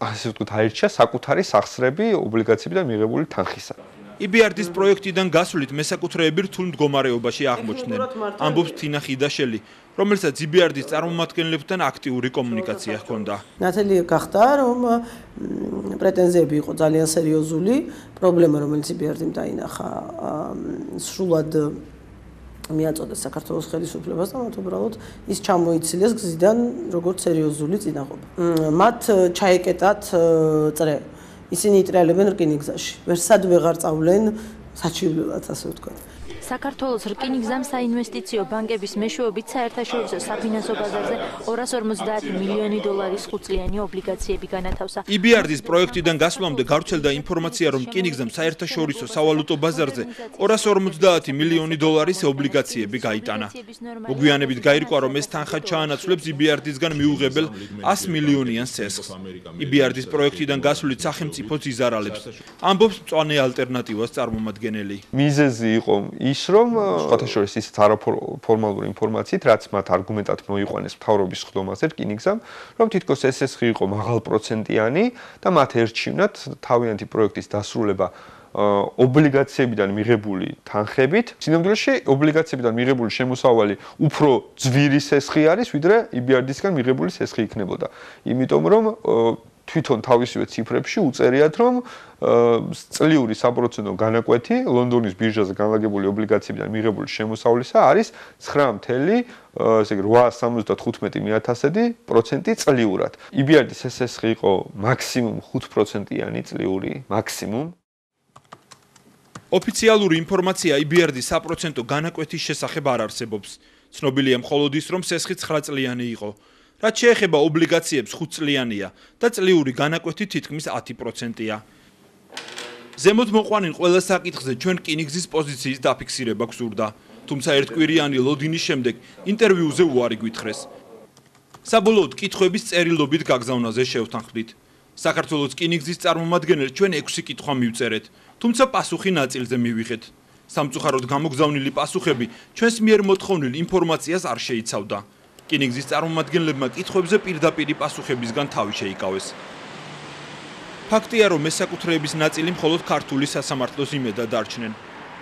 ასე ვთქვათ, აირჩია საკუთარი სახსრები ობლიგაციებიდან მიღებული თანხისა. EBRD-ის პროექტიდან გასვლით მესაკუთრეები რთულ მდგომარეობაში აღმოჩნდნენ. ამბობს თინა ხიდაშელი, რომელსაც EBRD-ის წარმომადგენლებთან აქტიური კომუნიკაცია ჰქონდა. ნათელი გახდა, რომ პრეტენზიები იყო ძალიან სერიოზული, პრობლემა, რომელიც EBRD-მ დაინახა, სრულად მიაწოდეს საქართველოს ხელისუფლებას და მათ უბრალოდ ის ჩამოიცილეს გზიდან როგორც სერიოზული წინაღობა. მათ ჩაეკეტათ წრე. ისინი იტრიალებენ რკინიგზაში. ვერსად ვეღარ წავლენ საჩივლად, ასე ვთქვათ. საქართველოს რკინიგზამ საინვესტიციო ბანკების მეშვეობით საერთაშორისო საფინანსო ბაზარზე 250 მილიონი დოლარის ხუთწლიანი ობლიგაციები განათავსა. EBRD-ის პროექტიდან გასვლამდე გავრცელდა ინფორმაცია, რომ რკინიგზამ საერთაშორისო სავალუტო ბაზარზე 250 მილიონი დოლარის ობლიგაციები გაიტანა. მოგვიანებით გაირკვა, რომ ეს თანხა ჩაანაცვლებს EBRD-ისგან მიუღებელ 100 მილიონიან სესხს. EBRD-ის პროექტიდან გასვლით სახელმწიფოც იზარალებს. ამბობს მწვანე ალტერნატივას წარმომადგენელი. მიზეზი იყო ის რომ შეთაშორის ისეთ არაფორმალური ინფორმაციით, რაც მათ არგუმენტად მოიყვანეს მთავრობის ხდომაზე რკინიგზამ, რომ თითქოს ეს სესხი იყო მაღალ პროცენტიანი და მათ ერჩივნათ თავიანთი პროექტის დასრულება ობლიგაციებიდან მიღებული თანხებით. სინამდვილეში ობლიგაციებიდან მიღებული შემოსავალი უფრო ძვირი სესხი არის, ვიდრე EBRD-ისგან მიღებული სესხი იქნებოდა. იმიტომ რომ თვითონ თავისივე ციფრებში უწერიათ, რომ წლიური საპროცენტო განაკვეთი ლონდონის ბირჟაზე განლაგებული ობლიგაციებიდან მიღებული შემოსავლისა არის 9.875% წლიურად. EBRD-ის სესხი იყო მაქსიმუმ 5%-იანი წლიური, მაქსიმუმ. ოფიციალური ინფორმაცია EBRD-ის საპროცენტო განაკვეთის შესახებ არ არსებობს. ცნობილია მხოლოდ ის, რომ სესხი 9 წლიანი იყო. რაც შეეხება ობლიგაციებს 5 წლიანია და წლიური განაკვეთი თითქმის 10%-ია. ზემოთ მოყვანილ ყველა საკითხზე ჩვენ რკინიგზის პოზიციის დაფიქსირება გსურდა, თუმცა ერთკვირიანი ლოდინის შემდეგ ინტერვიუზე უარი გვითხრეს. საბოლოოდ კითხვების წერილობით გაგზავნაზე შევთანხმდით. საქართველოს რკინიგზის წარმომადგენელს ჩვენ 6 კითხვა მივწერეთ, თუმცა პასუხი ნაწილზე მივიღეთ. სამწუხაროდ გამოგზავნილი პასუხები ჩვენს მიერ მოთხოვნილ ინფორმაციას არ შეიცავდა. რკინიგზის წარმომადგენლებმა კითხვებზე პირდაპირი პასუხებისგან თავი შეიკავეს. ფაქტია, რომ მესაკუთრეების ნაწილი მხოლოდ ქართული სასამართლოს იმედად დარჩნენ.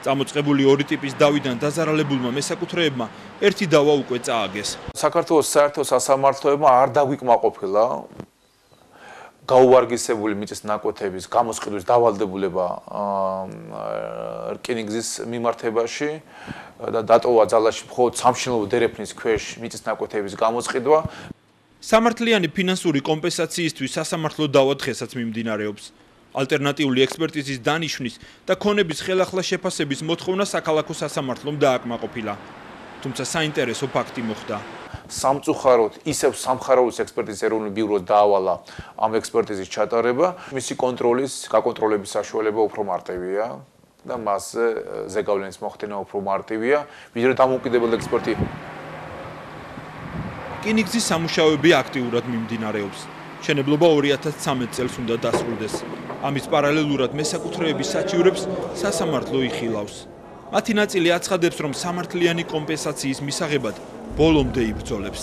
წამოწყებული ორი ტიპის დავიდან დაზარალებულმა მესაკუთრეებმა ერთი დავა უკვე წააგეს. საქართველოს საერთო სასამართლოებმა არ დაგვიკმაყოფილა გაუვარგისებული მიწის ნაკვეთების გამოსყიდვის დავალდებულება რკინიგზის მიმართებაში და დატოვა ძალაში მხოლოდ სამშენებლო დერეფნის ქვეშ მიწის ნაკვეთების გამოსყიდვა. სამართლიანი ფინანსური კომპენსაციისთვის სასამართლო დავა დღესაც მიმდინარეობს. ალტერნატიული ექსპერტიზის დანიშვნის და ქონების ხელახლა შეფასების მოთხოვნა საქალაქო სასამართლომ დააკმაყოფილა. თუმცა საინტერესო ფაქტი მოხდა. სამწუხაროდ ისევ სამხაროვის ექსპერტიზის ეროვნულ ბიუროს დაავალა ამ ექსპერტიზის ჩატარება, მისი კონტროლის, გაკონტროლების საშუალება უფრო მარტივია და მასზე ზეგავლენის მოხდენა უფრო მარტივია, ვიდრე დამოუკიდებელ ექსპერტი. რკინიგზის სამუშაოები აქტიურად მიმდინარეობს. მშენებლობა 2013 წელს უნდა დასრულდეს. ამის პარალელურად მესაკუთრეების საჩივრებს სასამართლო იხილავს. მათი ნაწილი აცხადებს, რომ სამართლიანი კომპენსაციის მისაღებად ბოლომდე იბრძოლებს.